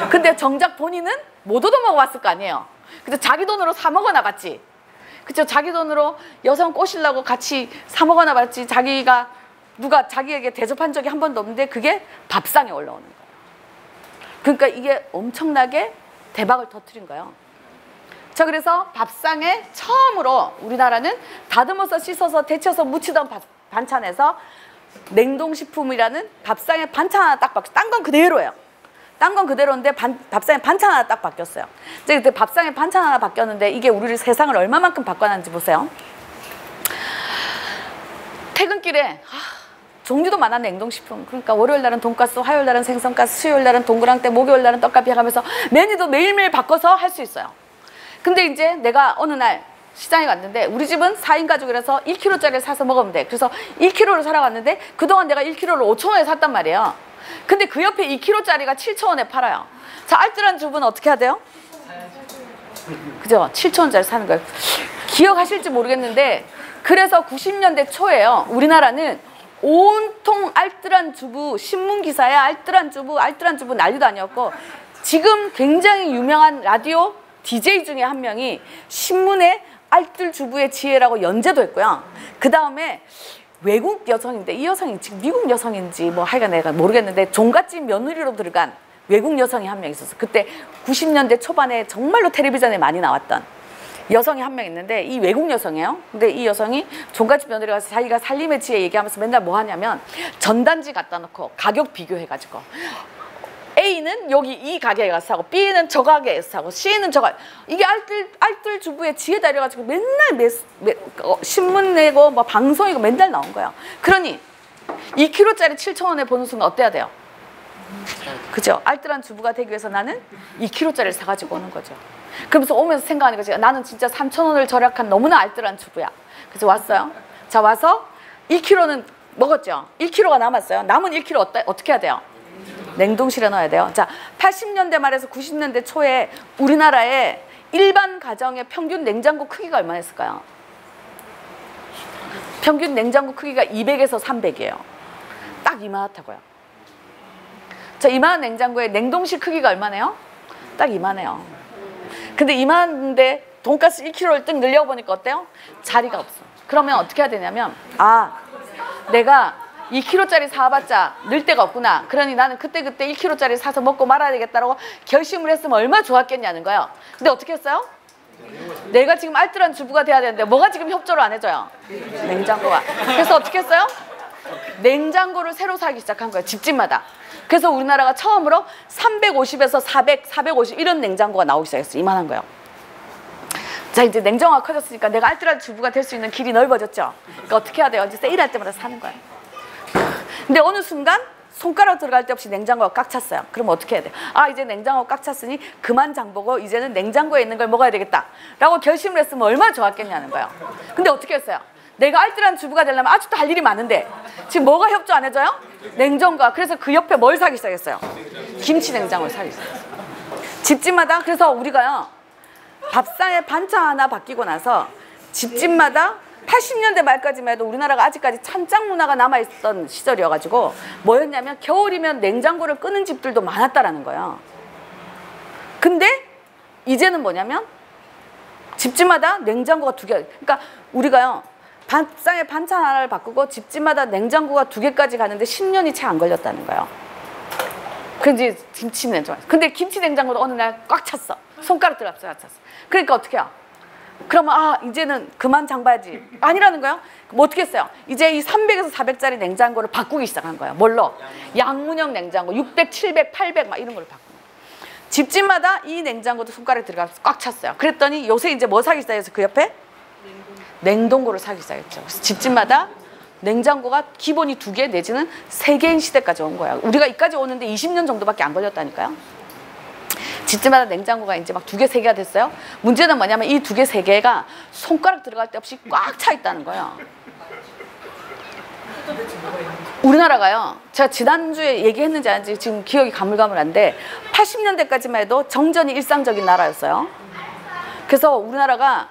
근데 정작 본인은 못 얻어먹어봤을 거 아니에요. 그래서 자기 돈으로 사 먹어나 봤지. 그죠? 자기 돈으로 여성 꼬시려고 같이 사 먹어나 봤지. 누가 자기에게 대접한 적이 한 번도 없는데 그게 밥상에 올라오는 거예요. 그러니까 이게 엄청나게 대박을 터뜨린 거예요. 자, 그래서 밥상에 처음으로 우리나라는 다듬어서 씻어서 데쳐서 무치던 반찬에서 냉동식품이라는 밥상에 반찬 하나 딱 바뀌었어요. 딴 건 그대로예요. 딴 건 그대로인데 밥상에 반찬 하나 딱 바뀌었어요. 이제 그때 밥상에 반찬 하나 바뀌었는데 이게 우리 세상을 얼마만큼 바꿔놨는지 보세요. 퇴근길에 종류도 많아, 냉동식품. 그러니까 월요일 날은 돈가스, 화요일 날은 생선가스, 수요일 날은 동그랑땡, 목요일 날은 떡갈비 해가면서 메뉴도 매일매일 바꿔서 할 수 있어요. 근데 이제 내가 어느 날 시장에 갔는데 우리 집은 4인 가족이라서 1kg짜리를 사서 먹으면 돼. 그래서 1kg를 사러 갔는데 그동안 내가 1kg를 5,000원에 샀단 말이에요. 근데 그 옆에 2kg짜리가 7,000원에 팔아요. 자, 알뜰한 주부는 어떻게 해야 돼요? 그죠? 7,000원짜리 사는 거예요. 기억하실지 모르겠는데 그래서 90년대 초에요, 우리나라는 온통 알뜰한 주부, 신문기사에 알뜰한 주부 난리도 아니었고, 지금 굉장히 유명한 라디오 DJ 중에 한 명이 신문에 알뜰 주부의 지혜라고 연재도 했고요. 그 다음에 외국 여성인데 이 여성이 지금 미국 여성인지 뭐 하여간 내가 모르겠는데 종갓집 며느리로 들어간 외국 여성이 한 명 있었어. 그때 90년대 초반에 정말로 텔레비전에 많이 나왔던 여성이 한 명 있는데 이 외국 여성이에요. 근데 이 여성이 종갓집 며느리 가서 자기가 살림의 지혜 얘기하면서 맨날 뭐 하냐면 전단지 갖다 놓고 가격 비교해가지고 A는 여기 이 가게에 가서 사고 B는 저 가게에서 사고 C는 저 가게, 이게 알뜰 주부의 지혜다 이래가지고 맨날 신문 내고 뭐 방송이고 맨날 나온 거예요. 그러니 2kg짜리 7,000원에 보는 순간 어때야 돼요? 그죠? 알뜰한 주부가 되기 위해서 나는 2kg짜리를 사가지고 오는 거죠. 그러면서 오면서 생각하는 거지. 나는 진짜 3,000원을 절약한 너무나 알뜰한 주부야. 그래서 왔어요. 자, 와서 1kg는 먹었죠. 1kg가 남았어요. 남은 1kg 어떻게 해야 돼요? 냉동실에 넣어야 돼요. 자, 80년대 말에서 90년대 초에 우리나라의 일반 가정의 평균 냉장고 크기가 얼마나 했을까요? 평균 냉장고 크기가 200에서 300이에요. 딱 이만하다고요. 자, 이만한 냉장고의 냉동실 크기가 얼마네요? 딱 이만해요. 근데 이만한데 돈가스 1kg를 뜩 늘려보니까 어때요? 자리가 없어. 그러면 어떻게 해야 되냐면, 내가 2kg짜리 사봤자 늘 데가 없구나. 그러니 나는 그때 1kg짜리 사서 먹고 말아야 되겠다라고 결심을 했으면 얼마나 좋았겠냐는 거예요. 근데 어떻게 했어요? 내가 지금 알뜰한 주부가 돼야 되는데 뭐가 지금 협조를 안 해줘요? 냉장고가. 그래서 어떻게 했어요? 냉장고를 새로 사기 시작한 거예요, 집집마다. 그래서 우리나라가 처음으로 350에서 400, 450 이런 냉장고가 나오기 시작했어요. 이만한 거예요. 자, 이제 냉장고가 커졌으니까 내가 알뜰한 주부가 될 수 있는 길이 넓어졌죠. 그러니까 어떻게 해야 돼요? 이제 세일할 때마다 사는 거야. 근데 어느 순간 손가락 들어갈 데 없이 냉장고가 꽉 찼어요. 그럼 어떻게 해야 돼? 아, 이제 냉장고가 꽉 찼으니 그만 장보고 이제는 냉장고에 있는 걸 먹어야 되겠다 라고 결심을 했으면 얼마나 좋았겠냐는 거예요. 근데 어떻게 했어요? 내가 알뜰한 주부가 되려면 아직도 할 일이 많은데 지금 뭐가 협조 안 해줘요? 냉장고가. 그래서 그 옆에 뭘 사기 시작했어요? 김치 냉장고를 사기 시작했어요. 집집마다. 그래서 우리가요, 밥상에 반찬 하나 바뀌고 나서 집집마다 80년대 말까지만 해도 우리나라가 아직까지 찬장 문화가 남아있던 시절이어가지고 뭐였냐면 겨울이면 냉장고를 끄는 집들도 많았다라는 거예요. 근데 이제는 뭐냐면 집집마다 냉장고가 2개. 그러니까 우리가요, 밥상에 반찬 하나를 바꾸고 집집마다 냉장고가 2개까지 가는데 10년이 채 안 걸렸다는 거예요. 그런지 김치 냉장고. 근데 김치 냉장고도 어느 날 꽉 찼어. 손가락 들어갔어, 꽉 찼어. 그러니까 어떻게 해요? 그러면 아, 이제는 그만 장봐야지. 아니라는 거예요. 뭐 어떻게 했어요? 이제 이 300에서 400짜리 냉장고를 바꾸기 시작한 거예요. 뭘로? 양문형 냉장고 600, 700, 800 막 이런 걸 바꾸는 거예요. 집집마다 이 냉장고도 손가락에 들어가서 꽉 찼어요. 그랬더니 요새 이제 뭐 사기 시작해서 그 옆에? 냉동고를 사기 시작했죠. 그래서 집집마다 냉장고가 기본이 2개 내지는 3개인 시대까지 온 거야. 우리가 이까지 오는데 20년 정도밖에 안 걸렸다니까요. 집집마다 냉장고가 이제 막 2개, 3개가 됐어요. 문제는 뭐냐면 이 2개, 3개가 손가락 들어갈 데 없이 꽉 차 있다는 거예요. 우리나라가요, 제가 지난주에 얘기했는지 아닌지 지금 기억이 가물가물한데 80년대까지만 해도 정전이 일상적인 나라였어요. 그래서 우리나라가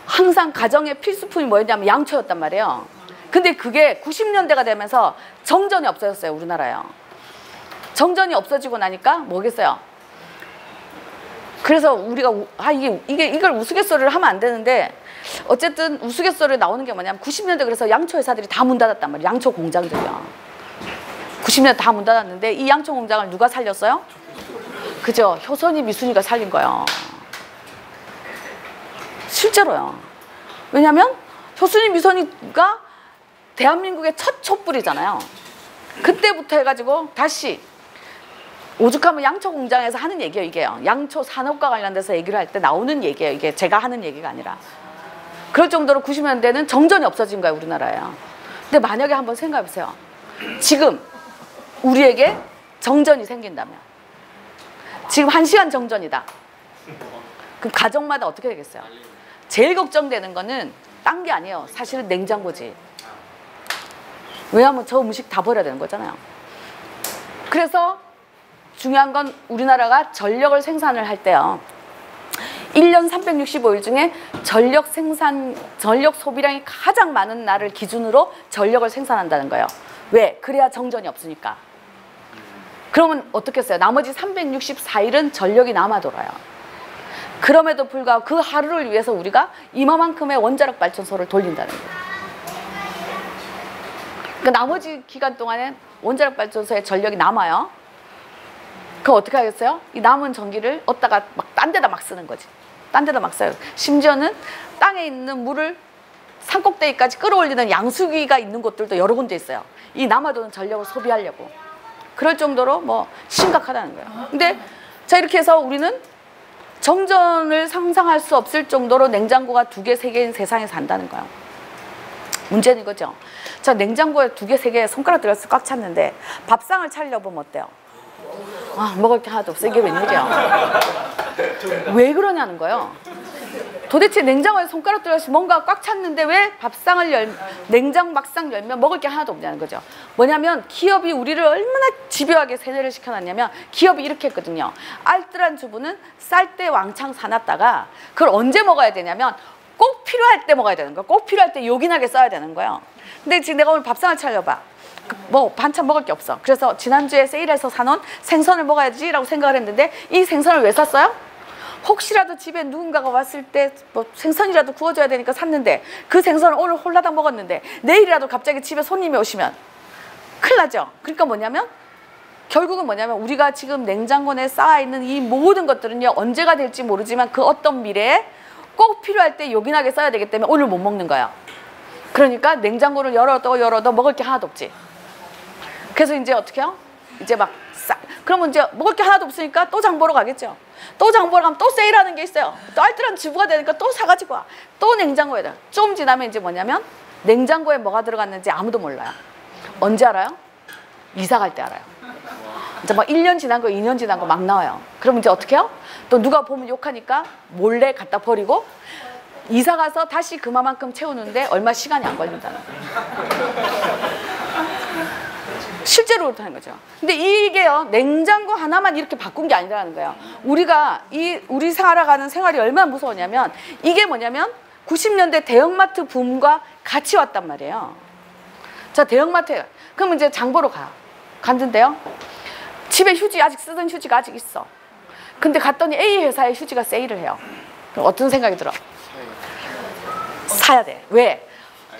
항상 가정의 필수품이 뭐였냐면 양초였단 말이에요. 근데 그게 90년대가 되면서 정전이 없어졌어요, 우리나라요. 정전이 없어지고 나니까 뭐겠어요? 그래서 우리가 이걸 우스갯소리를 하면 안 되는데 어쨌든 우스갯소리에 나오는 게 뭐냐면 90년대 그래서 양초 회사들이 다 문 닫았단 말이에요. 양초 공장들이요. 90년대 다 문 닫았는데 이 양초 공장을 누가 살렸어요? 그죠? 효선이 미순이가 살린 거예요. 실제로요. 왜냐면 효순이 미순이가 대한민국의 첫 촛불이잖아요. 그때부터 해가지고 다시 오죽하면 양초 공장에서 하는 얘기예요, 이게요. 양초 산업과 관련돼서 얘기를 할 때 나오는 얘기예요. 이게 제가 하는 얘기가 아니라. 그럴 정도로 90년대는 정전이 없어진 거예요, 우리나라에요. 근데 만약에 한번 생각해 보세요. 지금 우리에게 정전이 생긴다면, 지금 1시간 정전이다. 그럼 가정마다 어떻게 되겠어요? 제일 걱정되는 거는 딴 게 아니에요. 사실은 냉장고지. 왜냐하면 저 음식 다 버려야 되는 거잖아요. 그래서 중요한 건 우리나라가 전력을 생산을 할 때요, 1년 365일 중에 전력 소비량이 가장 많은 날을 기준으로 전력을 생산한다는 거예요. 왜? 그래야 정전이 없으니까. 그러면 어떻겠어요? 나머지 364일은 전력이 남아 돌아요. 그럼에도 불구하고 그 하루를 위해서 우리가 이만큼의 원자력 발전소를 돌린다는 거예요. 그러니까 나머지 기간 동안에 원자력 발전소에 전력이 남아요. 그럼 어떻게 하겠어요? 이 남은 전기를 얻다가 막 딴 데다 막 쓰는 거지. 딴 데다 막 써요. 심지어는 땅에 있는 물을 산꼭대기까지 끌어올리는 양수기가 있는 곳들도 여러 군데 있어요. 이 남아도는 전력을 소비하려고. 그럴 정도로 뭐 심각하다는 거예요. 근데 자, 이렇게 해서 우리는 정전을 상상할 수 없을 정도로 냉장고가 2개, 3개인 세상에 산다는 거예요. 문제는 이거죠. 자, 냉장고에 2개, 3개 손가락 들어가서 꽉 찼는데 밥상을 차려보면 어때요? 아, 먹을 게 하나도 없어. 이게 웬일이야? 왜 그러냐는 거예요. 도대체 냉장고에 손가락 들어가서 뭔가 꽉 찼는데 왜 밥상을 냉장 막상 열면 먹을 게 하나도 없냐는 거죠. 뭐냐면 기업이 우리를 얼마나 집요하게 세뇌를 시켜놨냐면 기업이 이렇게 했거든요. 알뜰한 주부는 쌀 때 왕창 사놨다가 그걸 언제 먹어야 되냐면 꼭 필요할 때 먹어야 되는 거예요. 꼭 필요할 때 요긴하게 써야 되는 거예요. 근데 지금 내가 오늘 밥상을 차려봐. 뭐 반찬 먹을 게 없어. 그래서 지난주에 세일해서 사놓은 생선을 먹어야지 라고 생각을 했는데 이 생선을 왜 샀어요? 혹시라도 집에 누군가가 왔을 때 뭐 생선이라도 구워줘야 되니까 샀는데 그 생선을 오늘 홀라당 먹었는데 내일이라도 갑자기 집에 손님이 오시면 큰일 나죠. 그러니까 뭐냐면 결국은 뭐냐면 우리가 지금 냉장고 내에 쌓아있는 이 모든 것들은요, 언제가 될지 모르지만 그 어떤 미래에 꼭 필요할 때 요긴하게 써야 되기 때문에 오늘 못 먹는 거예요. 그러니까 냉장고를 열어도 먹을 게 하나도 없지. 그래서 이제 어떻게 해요? 이제 막 그러면 이제 먹을 게 하나도 없으니까 또 장 보러 가겠죠. 또 장보러 가면 또 세일하는 게 있어요. 또 알뜰한 주부가 되니까 또 사가지고 와. 또 냉장고에다. 좀 지나면 이제 뭐냐면 냉장고에 뭐가 들어갔는지 아무도 몰라요. 언제 알아요? 이사 갈 때 알아요. 이제 막 1년 지난 거, 2년 지난 거 막 나와요. 그럼 이제 어떻게 해요? 또 누가 보면 욕하니까 몰래 갖다 버리고 이사 가서 다시 그만큼 채우는데 얼마 시간이 안 걸린다는 거예요. 실제로 그렇다는 거죠. 근데 이게요, 냉장고 하나만 이렇게 바꾼 게 아니라는 거예요. 우리 살아가는 생활이 얼마나 무서우냐면, 이게 뭐냐면 90년대 대형마트 붐과 같이 왔단 말이에요. 자, 대형마트에 그럼 이제 장 보러 가요. 갔는데요, 집에 휴지, 아직 쓰던 휴지가 아직 있어. 근데 갔더니 A 회사의 휴지가 세일을 해요. 그럼 어떤 생각이 들어? 사야 돼. 왜?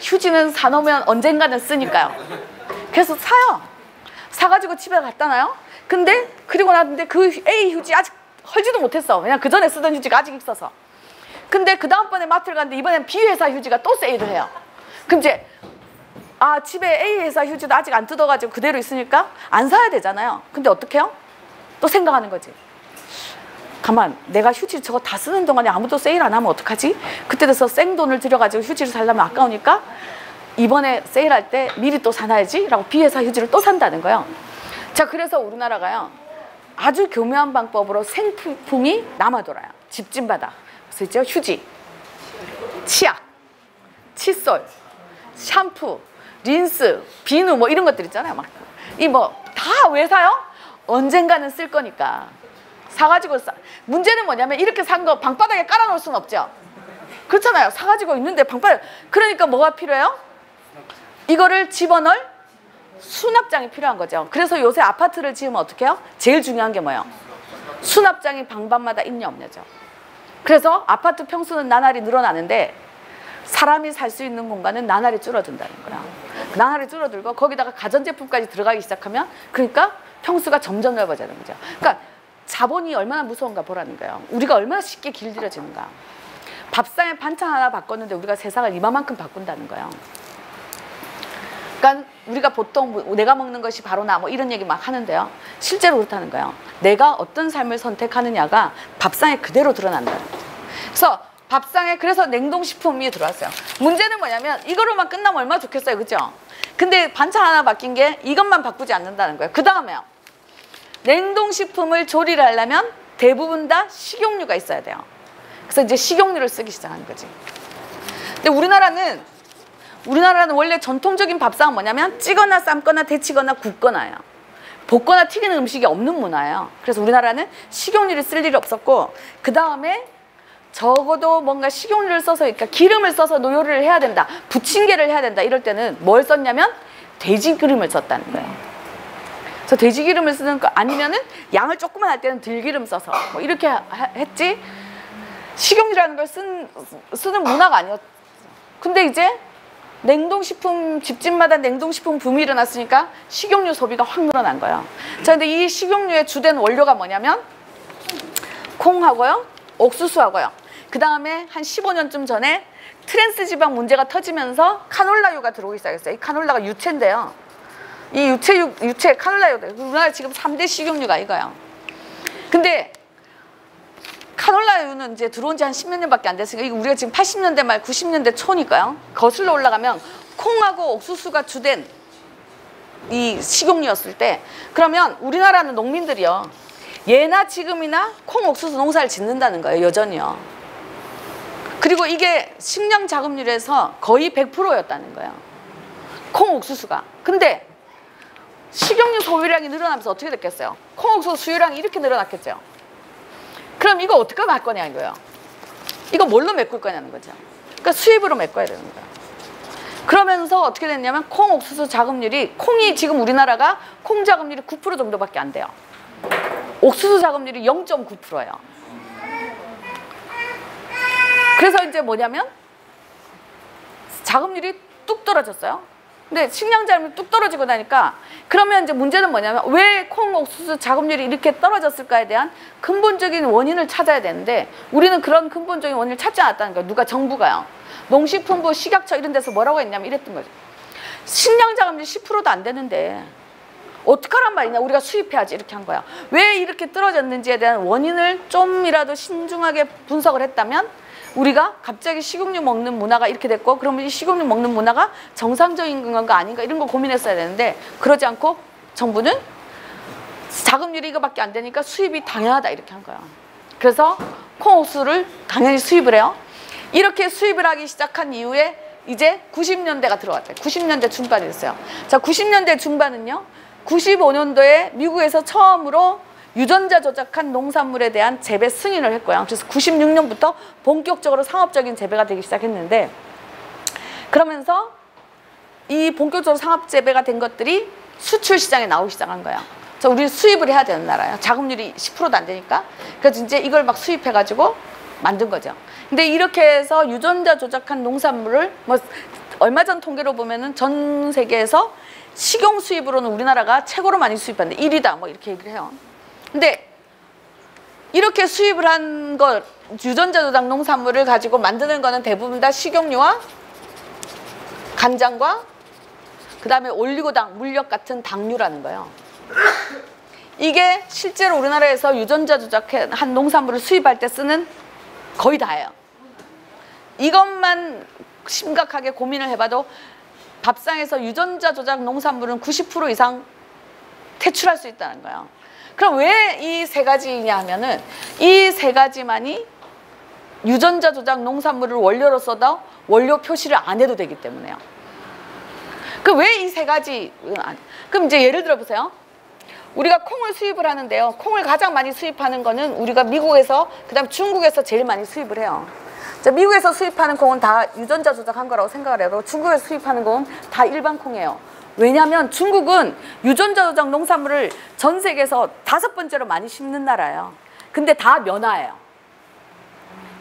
휴지는 사놓으면 언젠가는 쓰니까요. 그래서 사요. 사가지고 집에 갖다 놔요. 근데 그리고 나는데 그 A 휴지 아직 헐지도 못했어. 그냥 그 전에 쓰던 휴지가 아직 있어서. 근데 그 다음번에 마트를 갔는데 이번엔 B 회사 휴지가 또 세일을 해요. 그럼 이제 집에 A 회사 휴지도 아직 안 뜯어가지고 그대로 있으니까 안 사야 되잖아요. 근데 어떻게 해요? 또 생각하는 거지. 가만, 내가 휴지 저거 다 쓰는 동안에 아무도 세일 안 하면 어떡하지? 그때 돼서 생돈을 들여가지고 휴지를 살려면 아까우니까 이번에 세일할 때 미리 또 사놔야지 라고 B 회사 휴지를 또 산다는 거예요. 자, 그래서 우리나라가요, 아주 교묘한 방법으로 생필품이 남아돌아요. 집집마다. 그래서 있죠, 휴지, 치약, 칫솔, 샴푸, 린스, 비누 뭐 이런 것들 있잖아요. 막 이 뭐 다 왜 사요? 언젠가는 쓸 거니까 사가지고 문제는 뭐냐면 이렇게 산 거 방바닥에 깔아놓을 수는 없죠. 그렇잖아요. 사가지고 있는데 방바닥. 그러니까 뭐가 필요해요? 이거를 집어넣을 수납장이 필요한 거죠. 그래서 요새 아파트를 지으면 어떻게 해요? 제일 중요한 게 뭐예요? 수납장이 방방마다 있냐 없냐죠. 그래서 아파트 평수는 나날이 늘어나는데 사람이 살 수 있는 공간은 나날이 줄어든다는 거야. 나날이 줄어들고 거기다가 가전제품까지 들어가기 시작하면 그러니까 평수가 점점 넓어지는 거죠. 그러니까 자본이 얼마나 무서운가 보라는 거예요. 우리가 얼마나 쉽게 길들여지는가. 밥상에 반찬 하나 바꿨는데 우리가 세상을 이만큼 바꾼다는 거예요. 그러니까 우리가 보통 내가 먹는 것이 바로 나 뭐 이런 얘기 막 하는데요. 실제로 그렇다는 거예요. 내가 어떤 삶을 선택하느냐가 밥상에 그대로 드러난다는 거죠. 그래서 밥상에 그래서 냉동식품이 들어왔어요. 문제는 뭐냐면 이거로만 끝나면 얼마나 좋겠어요. 그죠? 근데 반찬 하나 바뀐 게 이것만 바꾸지 않는다는 거예요. 그 다음에요. 냉동식품을 조리를 하려면 대부분 다 식용유가 있어야 돼요. 그래서 이제 식용유를 쓰기 시작하는 거지. 근데 우리나라는 원래 전통적인 밥상은 뭐냐면 찌거나 삶거나 데치거나 굽거나예요. 볶거나 튀기는 음식이 없는 문화예요. 그래서 우리나라는 식용유를 쓸 일이 없었고, 그 다음에 적어도 뭔가 식용유를 써서, 그러니까 기름을 써서 요리를 해야 된다, 부침개를 해야 된다 이럴 때는 뭘 썼냐면 돼지 기름을 썼다는 거예요. 그래서 돼지 기름을 쓰는 거 아니면은 양을 조금만 할 때는 들기름 써서 뭐 이렇게 했지, 식용유라는 걸 쓰는 문화가 아니었어. 근데 이제 냉동식품, 집집마다 냉동식품 붐이 일어났으니까 식용유 소비가 확 늘어난 거예요. 자, 근데 이 식용유의 주된 원료가 뭐냐면 콩하고요, 옥수수하고요. 그 다음에 한 15년쯤 전에 트랜스 지방 문제가 터지면서 카놀라유가 들어오기 시작했어요. 이 카놀라가 유채인데요. 이 유채 카놀라유, 우리나라 지금 3대 식용유가 이거예요. 근데 카놀라유는 이제 들어온 지 한 10몇 년밖에 안 됐으니까 우리가 지금 80년대 말 90년대 초니까요. 거슬러 올라가면 콩하고 옥수수가 주된 이 식용유였을 때, 그러면 우리나라는 농민들이요, 예나 지금이나 콩, 옥수수 농사를 짓는다는 거예요. 여전히요. 그리고 이게 식량 자급률에서 거의 100%였다는 거예요. 콩, 옥수수가. 근데 식용유 소비량이 늘어나면서 어떻게 됐겠어요? 콩, 옥수수 수요량이 이렇게 늘어났겠죠. 그럼 이거 어떻게 할 거냐 이거예요. 이거 뭘로 메꿀 거냐는 거죠. 그러니까 수입으로 메꿔야 되는 거예요. 그러면서 어떻게 됐냐면 콩, 옥수수 자급률이, 콩이 지금 우리나라가 콩 자급률이 9% 정도밖에 안 돼요. 옥수수 자급률이 0.9%예요. 그래서 이제 뭐냐면 자급률이 뚝 떨어졌어요. 근데 식량 자급률이 뚝 떨어지고 나니까, 그러면 이제 문제는 뭐냐면 왜 콩, 옥수수 자급률이 이렇게 떨어졌을까에 대한 근본적인 원인을 찾아야 되는데 우리는 그런 근본적인 원인을 찾지 않았다는 거예요. 누가? 정부가요. 농식품부, 식약처 이런 데서 뭐라고 했냐면 이랬던 거죠. 식량 자급률이 10%도 안 되는데 어떡하란 말이냐, 우리가 수입해야지 이렇게 한 거야. 왜 이렇게 떨어졌는지에 대한 원인을 좀이라도 신중하게 분석을 했다면 우리가 갑자기 식용유 먹는 문화가 이렇게 됐고, 그러면 이 식용유 먹는 문화가 정상적인 건가 아닌가 이런 거 고민했어야 되는데, 그러지 않고 정부는 자급률이 이거밖에 안 되니까 수입이 당연하다 이렇게 한 거야. 그래서 콩옥수를 당연히 수입을 해요. 이렇게 수입을 하기 시작한 이후에 이제 90년대가 들어왔대요. 90년대 중반이 됐어요. 자, 90년대 중반은요, 95년도에 미국에서 처음으로 유전자 조작한 농산물에 대한 재배 승인을 했고요. 그래서 96년부터 본격적으로 상업적인 재배가 되기 시작했는데, 그러면서 이 본격적으로 상업 재배가 된 것들이 수출 시장에 나오기 시작한 거예요. 자, 우리 수입을 해야 되는 나라예요. 자급률이 10%도 안 되니까. 그래서 이제 이걸 막 수입해가지고 만든 거죠. 근데 이렇게 해서 유전자 조작한 농산물을 뭐 얼마 전 통계로 보면은 전 세계에서 식용 수입으로는 우리나라가 최고로 많이 수입하는데 1위다 뭐 이렇게 얘기를 해요. 근데 이렇게 수입을 한 것, 유전자 조작 농산물을 가지고 만드는 거는 대부분 다 식용유와 간장과 그 다음에 올리고당, 물엿 같은 당류라는 거예요. 이게 실제로 우리나라에서 유전자 조작한 농산물을 수입할 때 쓰는 거의 다예요. 이것만 심각하게 고민을 해봐도 밥상에서 유전자 조작 농산물은 90% 이상 퇴출할 수 있다는 거예요. 그럼 왜 이 세 가지냐 하면은 이 세 가지만이 유전자 조작 농산물을 원료로 써도 원료 표시를 안 해도 되기 때문에요. 그 왜 이 세 가지? 그럼 이제 예를 들어 보세요. 우리가 콩을 수입을 하는데요. 콩을 가장 많이 수입하는 거는 우리가 미국에서, 그다음 중국에서 제일 많이 수입을 해요. 자, 미국에서 수입하는 콩은 다 유전자 조작한 거라고 생각을 해요. 중국에서 수입하는 콩은 다 일반 콩이에요. 왜냐하면 중국은 유전자 조작 농산물을 전 세계에서 5번째로 많이 심는 나라예요. 근데 다 면화예요.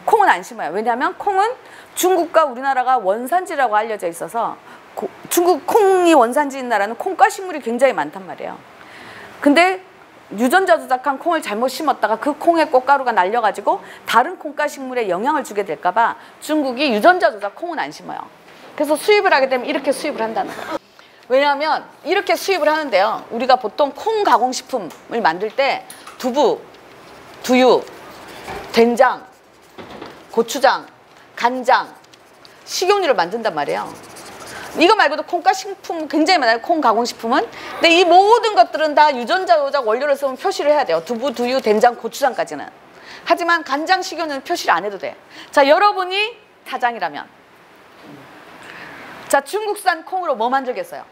콩은 안 심어요. 왜냐하면 콩은 중국과 우리나라가 원산지라고 알려져 있어서, 중국 콩이 원산지인 나라는 콩과 식물이 굉장히 많단 말이에요. 근데 유전자 조작한 콩을 잘못 심었다가 그 콩의 꽃가루가 날려가지고 다른 콩과 식물에 영향을 주게 될까봐 중국이 유전자 조작 콩은 안 심어요. 그래서 수입을 하게 되면 이렇게 수입을 한다는 거예요. 왜냐하면 이렇게 수입을 하는데요, 우리가 보통 콩 가공식품을 만들 때 두부, 두유, 된장, 고추장, 간장, 식용유를 만든단 말이에요. 이거 말고도 콩과 식품 굉장히 많아요. 콩 가공식품은. 근데 이 모든 것들은 다 유전자 조작 원료를 쓰면 표시를 해야 돼요. 두부, 두유, 된장, 고추장까지는. 하지만 간장, 식용유는 표시를 안 해도 돼. 자, 여러분이 사장이라면, 자, 중국산 콩으로 뭐 만들겠어요?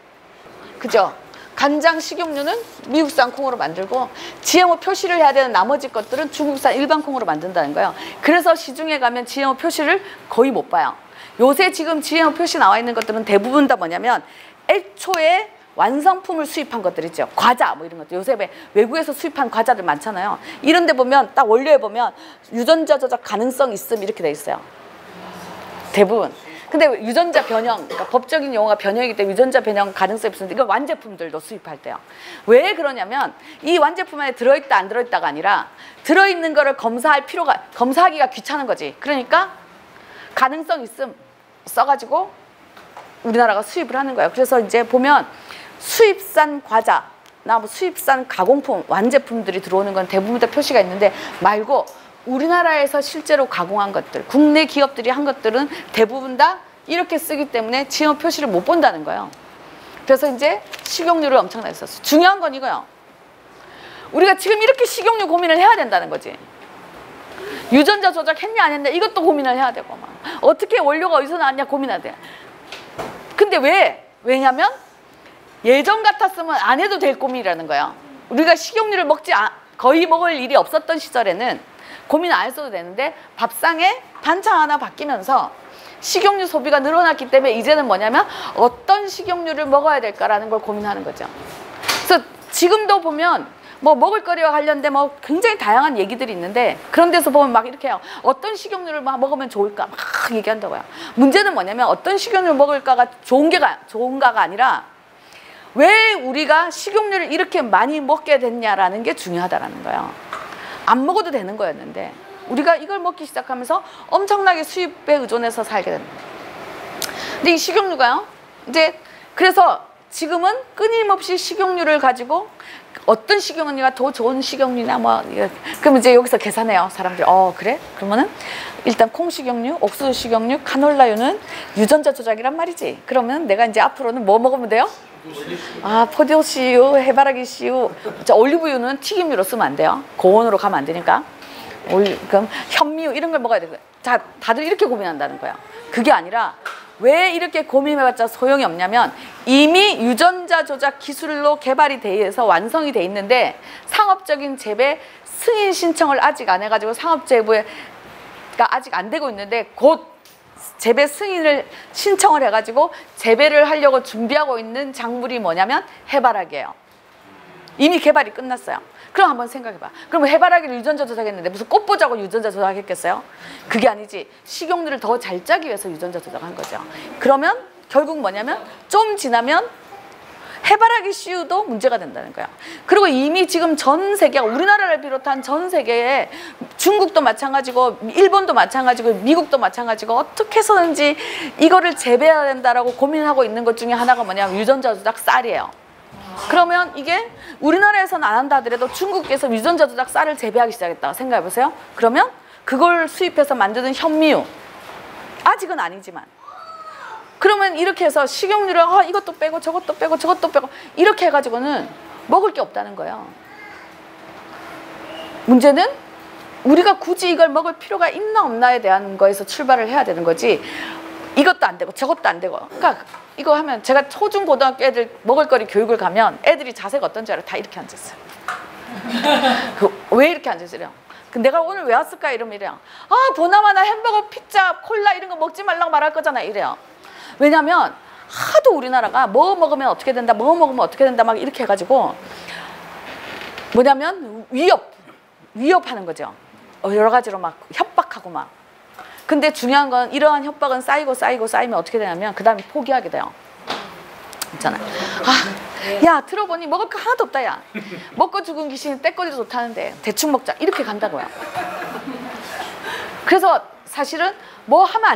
그죠? 간장, 식용유는 미국산 콩으로 만들고 GMO 표시를 해야 되는 나머지 것들은 중국산 일반 콩으로 만든다는 거예요. 그래서 시중에 가면 GMO 표시를 거의 못 봐요. 요새 지금 GMO 표시 나와 있는 것들은 대부분 다 뭐냐면 애초에 완성품을 수입한 것들 있죠. 과자 뭐 이런 것들. 요새 외국에서 수입한 과자들 많잖아요. 이런 데 보면 딱 원료에 보면 유전자 조작 가능성 있음 이렇게 돼 있어요. 대부분. 근데 유전자 변형, 그러니까 법적인 용어가 변형이기 때문에 유전자 변형 가능성이 없는데, 이건 완제품들도 수입할 때요. 왜 그러냐면 이 완제품 안에 들어있다 안 들어있다가 아니라 들어있는 거를 검사하기가 귀찮은 거지. 그러니까 가능성 있음 써가지고 우리나라가 수입을 하는 거예요. 그래서 이제 보면 수입산 과자나 뭐 수입산 가공품, 완제품들이 들어오는 건 대부분 다 표시가 있는데, 말고 우리나라에서 실제로 가공한 것들, 국내 기업들이 한 것들은 대부분 다 이렇게 쓰기 때문에 GMO 표시를 못 본다는 거예요. 그래서 이제 식용유를 엄청나게 썼어요. 중요한 건 이거예요. 우리가 지금 이렇게 식용유 고민을 해야 된다는 거지. 유전자 조작했냐 안 했냐 이것도 고민을 해야 되고, 막 어떻게 원료가 어디서 나왔냐 고민해야 돼. 근데 왜냐면 예전 같았으면 안 해도 될 고민이라는 거예요. 우리가 식용유를 거의 먹을 일이 없었던 시절에는 고민 안 했어도 되는데, 밥상에 반찬 하나 바뀌면서 식용유 소비가 늘어났기 때문에 이제는 뭐냐면 어떤 식용유를 먹어야 될까라는 걸 고민하는 거죠. 그래서 지금도 보면 뭐 먹을거리와 관련된 뭐 굉장히 다양한 얘기들이 있는데, 그런 데서 보면 막 이렇게 해요. 어떤 식용유를 막 먹으면 좋을까 막 얘기한다고요. 문제는 뭐냐면 어떤 식용유를 먹을까가 좋은가가 아니라 왜 우리가 식용유를 이렇게 많이 먹게 됐냐라는 게 중요하다라는 거예요. 안 먹어도 되는 거였는데 우리가 이걸 먹기 시작하면서 엄청나게 수입에 의존해서 살게 됩니다. 근데 이 식용유가요, 이제 그래서 지금은 끊임없이 식용유를 가지고 어떤 식용유가 더 좋은 식용유냐 뭐 그럼 이제 여기서 계산해요 사람들이. 그래? 그러면은 일단 콩 식용유, 옥수수 식용유, 카놀라유는 유전자 조작이란 말이지. 그러면 내가 이제 앞으로는 뭐 먹으면 돼요? 포도씨유, 해바라기 씨유. 자, 올리브유는 튀김유로 쓰면 안 돼요. 고온으로 가면 안 되니까. 그럼 현미유 이런 걸 먹어야 되고. 자, 다들 이렇게 고민한다는 거야. 그게 아니라 왜 이렇게 고민해봤자 소용이 없냐면 이미 유전자 조작 기술로 개발이 돼 있어서 완성이 돼 있는데 상업적인 재배 승인 신청을 아직 안 해가지고 상업재배가 아직 안 되고 있는데 곧 재배 승인을 신청을 해가지고 재배를 하려고 준비하고 있는 작물이 뭐냐면 해바라기예요. 이미 개발이 끝났어요. 그럼 한번 생각해봐. 그럼 해바라기를 유전자 조작했는데 무슨 꽃 보자고 유전자 조작했겠어요? 그게 아니지. 식용유를 더 잘 짜기 위해서 유전자 조작한 거죠. 그러면 결국 뭐냐면 좀 지나면 해바라기 씨유도 문제가 된다는 거야. 그리고 이미 지금 전 세계가 우리나라를 비롯한 전 세계에 중국도 마찬가지고 일본도 마찬가지고 미국도 마찬가지고 어떻게 해서든지 이거를 재배해야 된다라고 고민하고 있는 것 중에 하나가 뭐냐면 유전자 조작 쌀이에요. 그러면 이게 우리나라에서는 안 한다 하더라도 중국에서 유전자 조작 쌀을 재배하기 시작했다 생각해 보세요. 그러면 그걸 수입해서 만드는 현미유 아직은 아니지만 그러면 이렇게 해서 식용유를 이것도 빼고 저것도 빼고 저것도 빼고 이렇게 해가지고는 먹을 게 없다는 거예요. 문제는 우리가 굳이 이걸 먹을 필요가 있나 없나에 대한 거에서 출발을 해야 되는 거지. 이것도 안 되고 저것도 안 되고. 그러니까 이거 하면 제가 초중고등학교 애들 먹을거리 교육을 가면 애들이 자세가 어떤지 알아요? 다 이렇게 앉았어요. 왜 이렇게 앉았어요? 내가 오늘 왜 왔을까? 이러면 이래요. 보나마나 햄버거, 피자, 콜라 이런 거 먹지 말라고 말할 거잖아. 이래요. 왜냐면 하도 우리나라가 뭐 먹으면 어떻게 된다, 뭐 먹으면 어떻게 된다 막 이렇게 해가지고 뭐냐면 위협하는 거죠. 여러 가지로 막 협박하고 막. 근데 중요한 건 이러한 협박은 쌓이면 어떻게 되냐면 그 다음에 포기하게 돼요. 있잖아. 야 들어보니 먹을 거 하나도 없다 야. 먹고 죽은 귀신이 떼거리도 좋다는데 대충 먹자 이렇게 간다고요. 그래서 사실은 뭐 하면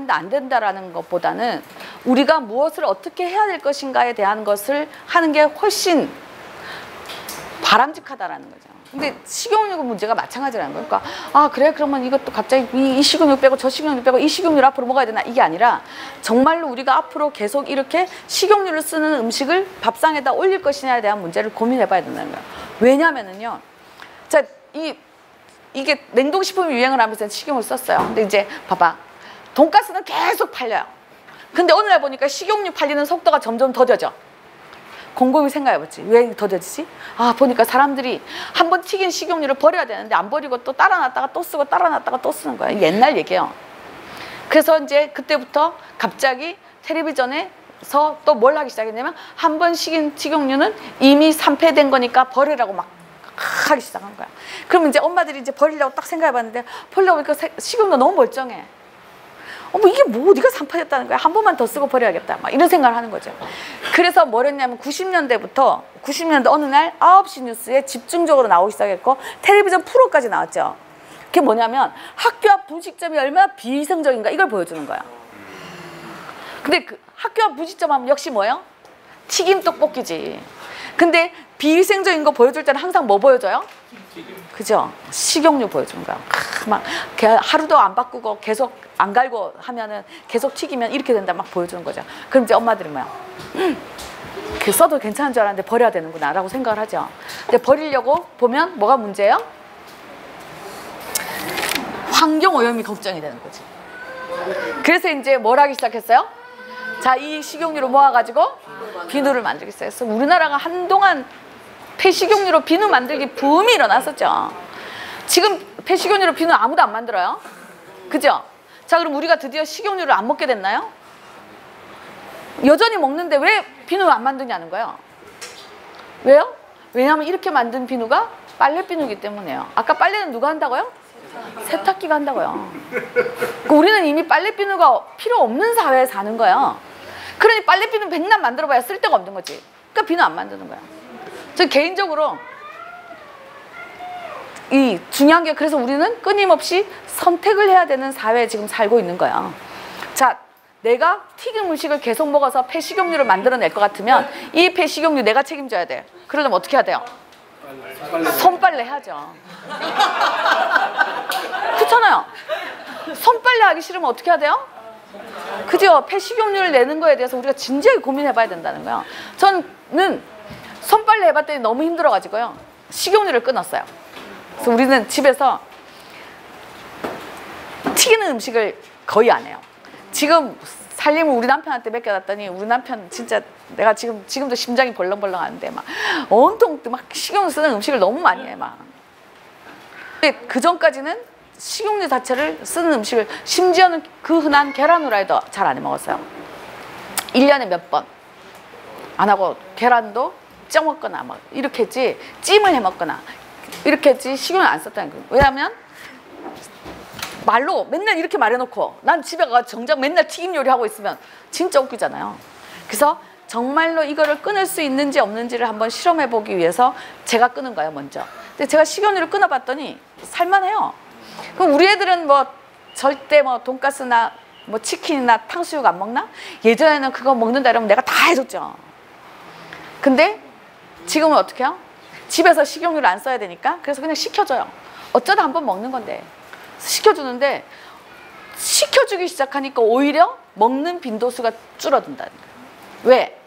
안 된다라는 것보다는 우리가 무엇을 어떻게 해야 될 것인가에 대한 것을 하는 게 훨씬 바람직하다라는 거죠. 근데 식용유 문제가 마찬가지라는 거예요. 그러니까 그래 그러면 이것도 갑자기 이 식용유 빼고 저 식용유 빼고 이 식용유를 앞으로 먹어야 되나 이게 아니라 정말로 우리가 앞으로 계속 이렇게 식용유를 쓰는 음식을 밥상에다 올릴 것이냐에 대한 문제를 고민해 봐야 된다는 거예요. 왜냐면은요. 자, 이게 냉동식품이 유행을 하면서 식용유를 썼어요. 근데 이제 봐봐. 돈가스는 계속 팔려요. 근데 오늘날 보니까 식용유 팔리는 속도가 점점 더뎌져. 곰곰이 생각해봤지. 왜 더뎌지지? 보니까 사람들이 한번 튀긴 식용유를 버려야 되는데 안 버리고 또 따라 놨다가 또 쓰고 따라 놨다가 또 쓰는 거야. 옛날 얘기예요. 그래서 이제 그때부터 갑자기 텔레비전에서 또 뭘 하기 시작했냐면 한 번 식인 식용유는 이미 산패된 거니까 버리라고 막 하기 시작한 거야. 그럼 이제 엄마들이 이제 버리려고 딱 생각해봤는데 버리려고 보니까 식용유가 너무 멀쩡해. 이게 뭐 어디가 산패됐다는 거야. 한 번만 더 쓰고 버려야겠다. 막 이런 생각을 하는 거죠. 그래서 뭘 했냐면 90년대 어느 날 9시 뉴스에 집중적으로 나오기 시작했고 텔레비전 프로까지 나왔죠. 그게 뭐냐면 학교 앞 분식점이 얼마나 비위생적인가 이걸 보여주는 거야. 근데 그 학교 앞 분식점 하면 역시 뭐예요? 튀김 떡볶이지. 근데 비위생적인 거 보여줄 때는 항상 뭐 보여줘요? 그죠? 식용유 보여주는 거야. 막 하루도 안 바꾸고 계속 안 갈고 하면은 계속 튀기면 이렇게 된다 막 보여주는 거죠. 그럼 이제 엄마들이 뭐야? 그 써도 괜찮은 줄 알았는데 버려야 되는구나 라고 생각을 하죠. 근데 버리려고 보면 뭐가 문제예요? 환경오염이 걱정이 되는 거지. 그래서 이제 뭘 하기 시작했어요? 자, 이 식용유를 모아가지고 비누를 만들기 시작했어. 우리나라가 한동안 폐식용유로 비누 만들기 붐이 일어났었죠. 지금 폐식용유로 비누 아무도 안 만들어요. 그죠? 자, 그럼 우리가 드디어 식용유를 안 먹게 됐나요? 여전히 먹는데 왜 비누를 안 만드냐는 거예요. 왜요? 왜냐하면 이렇게 만든 비누가 빨래 비누이기 때문에요. 아까 빨래는 누가 한다고요? 세탁기가 한다고요. 그러니까 우리는 이미 빨래 비누가 필요 없는 사회에 사는 거예요. 그러니 빨래 비누 백날 만들어봐야 쓸데가 없는 거지. 그러니까 비누 안 만드는 거야. 저 개인적으로 이 중요한 게 그래서 우리는 끊임없이 선택을 해야 되는 사회에 지금 살고 있는 거야. 자, 내가 튀김 음식을 계속 먹어서 폐식용유를 만들어낼 것 같으면 이 폐식용유 내가 책임져야 돼. 그러려면 어떻게 해야 돼요? 손빨래 해야죠. 그렇잖아요. 손빨래 하기 싫으면 어떻게 해야 돼요? 그죠? 폐식용유를 내는 거에 대해서 우리가 진지하게 고민해봐야 된다는 거예요. 저는 손빨래 해봤더니 너무 힘들어가지고요. 식용유를 끊었어요. 그래서 우리는 집에서 튀기는 음식을 거의 안 해요. 지금 살림을 우리 남편한테 맡겨놨더니 우리 남편 진짜 내가 지금도 심장이 벌렁벌렁 하는데 막 온통 막 식용유 쓰는 음식을 너무 많이 해 막. 그 전까지는 식용유 자체를 쓰는 음식을 심지어는 그 흔한 계란 후라이도 잘 안 해 먹었어요. 1년에 몇 번 안 하고 계란도 쪄 먹거나 막 이렇게 했지 찜을 해 먹거나 이렇게 했지 식용유 안 썼다는 거예요. 왜냐하면 말로 맨날 이렇게 말해놓고 난 집에 가서 정작 맨날 튀김 요리하고 있으면 진짜 웃기잖아요. 그래서 정말로 이거를 끊을 수 있는지 없는지를 한번 실험해보기 위해서 제가 끊은 거예요 먼저. 근데 제가 식용유를 끊어봤더니 살만해요. 그럼 우리 애들은 뭐 절대 뭐 돈가스나 뭐 치킨이나 탕수육 안 먹나? 예전에는 그거 먹는다 이러면 내가 다 해줬죠. 근데 지금은 어떻게 해요? 집에서 식용유를 안 써야 되니까 그래서 그냥 시켜줘요. 어쩌다 한번 먹는 건데 시켜주는데 시켜주기 시작하니까 오히려 먹는 빈도수가 줄어든다는 거예요. 왜?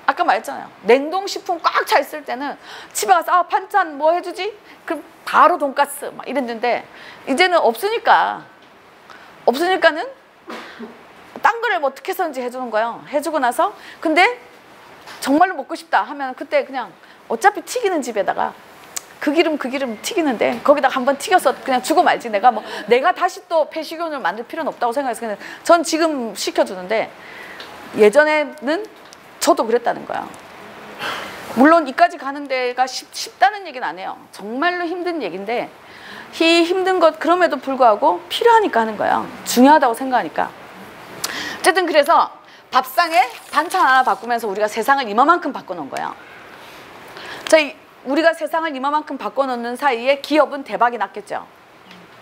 아까 말했잖아요. 냉동식품 꽉 차 있을 때는 집에 가서 아 반찬 뭐 해주지? 그럼 바로 돈가스 막 이랬는데 이제는 없으니까는 딴 거를 뭐 어떻게 해서든지 해주는 거예요. 해주고 나서 근데 정말로 먹고 싶다 하면 그때 그냥 어차피 튀기는 집에다가 그 기름 튀기는데 거기다가 한번 튀겨서 그냥 주고 말지 내가 다시 또 폐식용유를 만들 필요는 없다고 생각해서 그냥 전 지금 시켜주는데 예전에는 저도 그랬다는 거야. 물론 이까지 가는 데가 쉽다는 얘기는 안 해요. 정말로 힘든 얘기인데 이 힘든 것 그럼에도 불구하고 필요하니까 하는 거야. 중요하다고 생각하니까. 어쨌든 그래서 밥상에 반찬 하나 바꾸면서 우리가 세상을 이만큼 바꿔놓은 거야. 우리가 세상을 이만큼 바꿔놓는 사이에 기업은 대박이 났겠죠.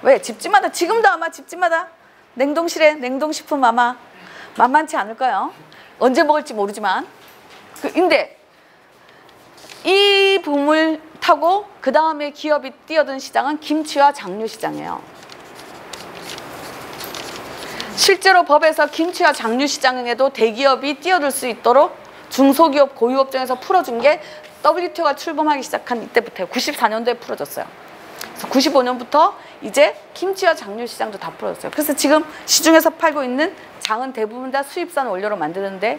왜? 집집마다 지금도 아마 집집마다 냉동실에 냉동식품 아마 만만치 않을까요? 언제 먹을지 모르지만 근데 이 붐을 타고 그 다음에 기업이 뛰어든 시장은 김치와 장류 시장이에요. 실제로 법에서 김치와 장류 시장에도 대기업이 뛰어들 수 있도록 중소기업 고유업종에서 풀어준 게 WTO가 출범하기 시작한 이때부터요. 94년도에 풀어졌어요. 그래서 95년부터 이제 김치와 장류 시장도 다 풀어졌어요. 그래서 지금 시중에서 팔고 있는 장은 대부분 다 수입산 원료로 만드는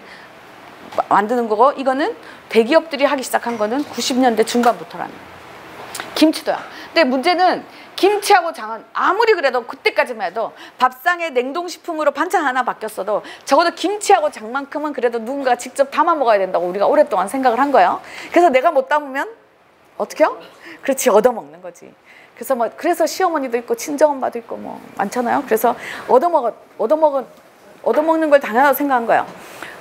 거고 이거는 대기업들이 하기 시작한 거는 90년대 중반부터라는 거예요. 김치도요. 근데 문제는 김치하고 장은 아무리 그래도 그때까지만 해도 밥상에 냉동식품으로 반찬 하나 바뀌었어도 적어도 김치하고 장만큼은 그래도 누군가 직접 담아 먹어야 된다고 우리가 오랫동안 생각을 한 거예요. 그래서 내가 못 담으면 어떻게 해요? 그렇지, 얻어먹는 거지. 그래서 시어머니도 있고 친정엄마도 있고 뭐 많잖아요. 그래서 얻어먹는 걸 당연하다고 생각한 거예요.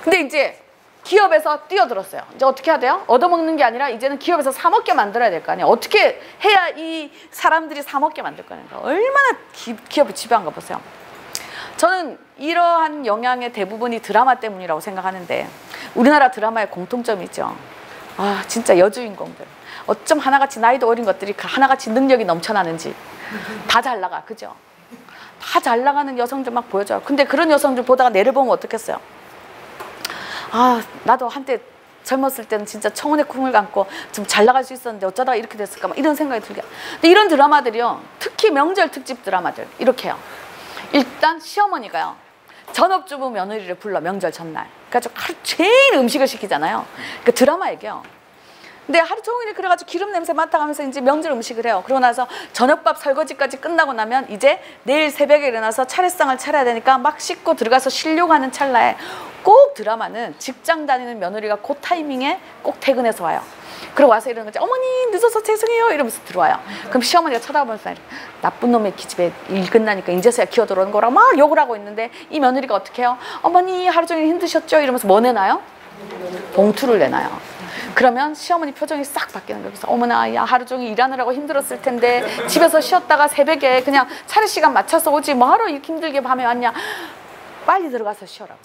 근데 이제 기업에서 뛰어들었어요. 이제 어떻게 해야 돼요? 얻어먹는 게 아니라 이제는 기업에서 사 먹게 만들어야 될 거 아니에요. 어떻게 해야 이 사람들이 사 먹게 만들 거냐. 얼마나 기업이 지배한가 보세요. 저는 이러한 영향의 대부분이 드라마 때문이라고 생각하는데 우리나라 드라마의 공통점이 있죠. 아 진짜 여주인공들. 어쩜 하나같이 나이도 어린 것들이 하나같이 능력이 넘쳐나는지 다 잘 나가. 그죠? 다 잘 나가는 여성들 막 보여줘요. 근데 그런 여성들 보다가 내를 보면 어떻겠어요? 아 나도 한때 젊었을 때는 진짜 청혼의 꿈을 감고 좀 잘 나갈 수 있었는데 어쩌다가 이렇게 됐을까 막 이런 생각이 들게. 근데 이런 드라마들이요 특히 명절 특집 드라마들 이렇게 해요. 일단 시어머니가요 전업주부 며느리를 불러 명절 전날 그래가지고 하루 종일 음식을 시키잖아요. 그 드라마 얘기요. 근데 하루 종일 그래가지고 기름 냄새 맡아가면서 이제 명절 음식을 해요. 그러고 나서 저녁밥 설거지까지 끝나고 나면 이제 내일 새벽에 일어나서 차례상을 차려야 되니까 막 씻고 들어가서 쉬려고 하는 찰나에 꼭 드라마는 직장 다니는 며느리가 그 타이밍에 꼭 퇴근해서 와요. 그러고 와서 이러는 거지. 어머니 늦어서 죄송해요 이러면서 들어와요. 그럼 시어머니가 쳐다보면서 나쁜 놈의 기집애 일 끝나니까 이제서야 기어 들어오는 거라고 막 욕을 하고 있는데 이 며느리가 어떻게 해요? 어머니 하루 종일 힘드셨죠? 이러면서 뭐 내놔요? 봉투를 내놔요. 그러면 시어머니 표정이 싹 바뀌는 거예요. 그래서 어머나 야 하루 종일 일하느라고 힘들었을 텐데 집에서 쉬었다가 새벽에 그냥 차례 시간 맞춰서 오지 뭐하러 이렇게 힘들게 밤에 왔냐. 빨리 들어가서 쉬어라고.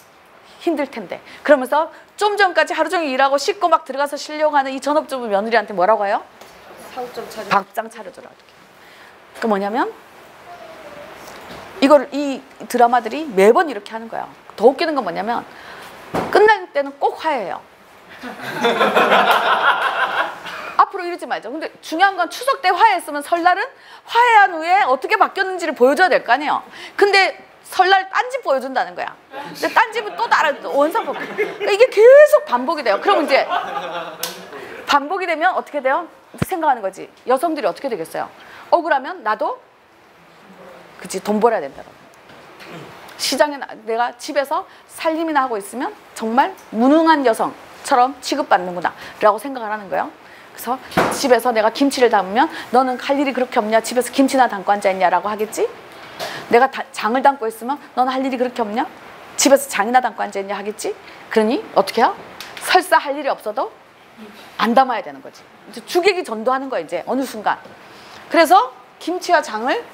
힘들 텐데. 그러면서 좀 전까지 하루 종일 일하고 씻고 막 들어가서 쉬려고 하는 이 전업주부 며느리한테 뭐라고 해요? 사업장 차려. 밥상 차려줘라. 이렇게. 그 뭐냐면 이 드라마들이 매번 이렇게 하는 거야. 더 웃기는 건 뭐냐면 끝날 때는 꼭 화해해요. 앞으로 이러지 말자. 근데 중요한 건 추석 때 화해했으면 설날은 화해한 후에 어떻게 바뀌었는지를 보여줘야 될 거 아니에요. 근데 설날 딴집 보여준다는 거야. 근데 딴집은 또 다른 원상 복구. 그러니까 이게 계속 반복이 돼요. 그럼 이제 반복이 되면 어떻게 돼요? 생각하는 거지. 여성들이 어떻게 되겠어요? 억울하면 나도 그치 돈 벌어야 된다고. 시장에 내가 집에서 살림이나 하고 있으면 정말 무능한 여성처럼 취급받는구나 라고 생각을 하는 거예요. 그래서 집에서 내가 김치를 담으면 너는 할 일이 그렇게 없냐, 집에서 김치나 담고 앉아있냐 라고 하겠지. 내가 장을 담고 있으면 너는 할 일이 그렇게 없냐, 집에서 장이나 담고 앉아있냐 하겠지. 그러니 어떻게 해요? 설사 할 일이 없어도 안 담아야 되는 거지. 이제 주객이 전도하는 거야 이제 어느 순간. 그래서 김치와 장을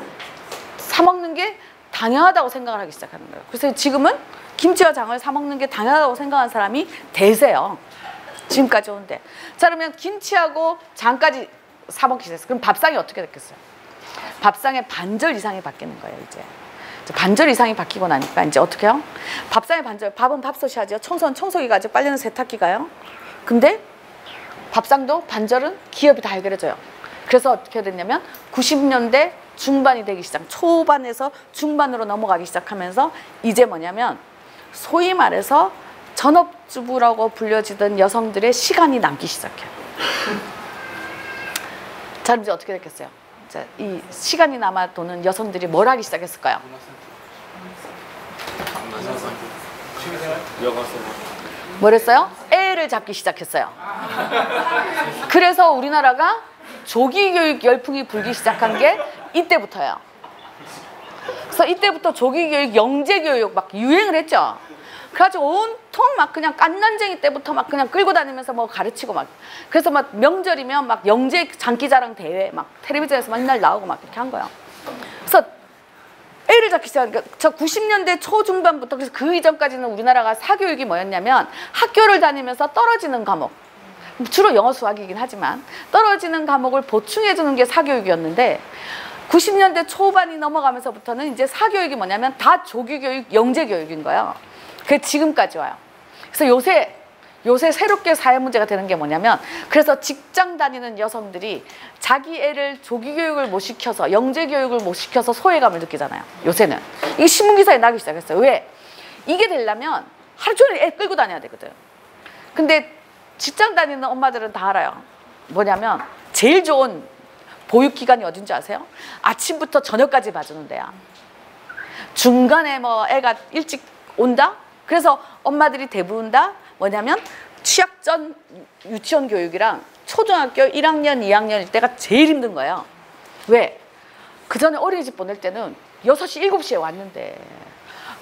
사 먹는 게 당연하다고 생각을 하기 시작하는 거예요. 그래서 지금은 김치와 장을 사 먹는 게 당연하다고 생각하는 사람이 대세요. 지금까지 오는데. 자, 그러면 김치하고 장까지 사 먹기 시작했어요. 그럼 밥상이 어떻게 됐겠어요? 밥상에 반절 이상이 바뀌는 거예요 이제. 반절 이상이 바뀌고 나니까 이제 어떻게 해요? 밥상에 반절, 밥은 밥솥이 하죠. 청소는 청소기가 하죠. 빨래는 세탁기가 요. 근데 밥상도 반절은 기업이 다 해결해줘요. 그래서 어떻게 됐냐면 90년대 중반이 되기 시작, 초반에서 중반으로 넘어가기 시작하면서 이제 뭐냐면 소위 말해서 전업주부라고 불려지던 여성들의 시간이 남기 시작해요. 자, 이제 어떻게 됐겠어요? 자, 이 시간이 남아 도는 여성들이 뭘 하기 시작했을까요? 뭐랬어요? 애를 잡기 시작했어요. 그래서 우리나라가 조기교육 열풍이 불기 시작한 게 이때부터예요. 그래서 이때부터 조기교육, 영재교육 막 유행을 했죠. 그래가지고 온통 막 그냥 깐난쟁이 때부터 막 그냥 끌고 다니면서 뭐 가르치고 막. 그래서 막 명절이면 막 영재 장기자랑 대회 막 텔레비전에서 맨날 나오고 막 이렇게 한 거예요. 그래서 애를 잡기 시작하니까 저 90년대 초중반부터, 그래서 그 이전까지는 우리나라가 사교육이 뭐였냐면 학교를 다니면서 떨어지는 과목, 주로 영어 수학이긴 하지만 떨어지는 과목을 보충해 주는 게 사교육이었는데 90년대 초반이 넘어가면서부터는 이제 사교육이 뭐냐면 다 조기교육, 영재교육인 거예요. 그게 지금까지 와요. 그래서 요새 새롭게 사회 문제가 되는 게 뭐냐면, 그래서 직장 다니는 여성들이 자기 애를 조기교육을 못 시켜서, 영재교육을 못 시켜서 소외감을 느끼잖아요. 요새는 이게 신문기사에 나기 시작했어요. 왜? 이게 되려면 하루 종일 애 끌고 다녀야 되거든. 근데 직장 다니는 엄마들은 다 알아요. 뭐냐면 제일 좋은 보육기간이 어딘지 아세요? 아침부터 저녁까지 봐주는 데야. 중간에 뭐 애가 일찍 온다? 그래서 엄마들이 대부분 다 뭐냐면 취학 전 유치원 교육이랑 초등학교 1학년, 2학년일 때가 제일 힘든 거예요. 왜? 그 전에 어린이집 보낼 때는 6시, 7시에 왔는데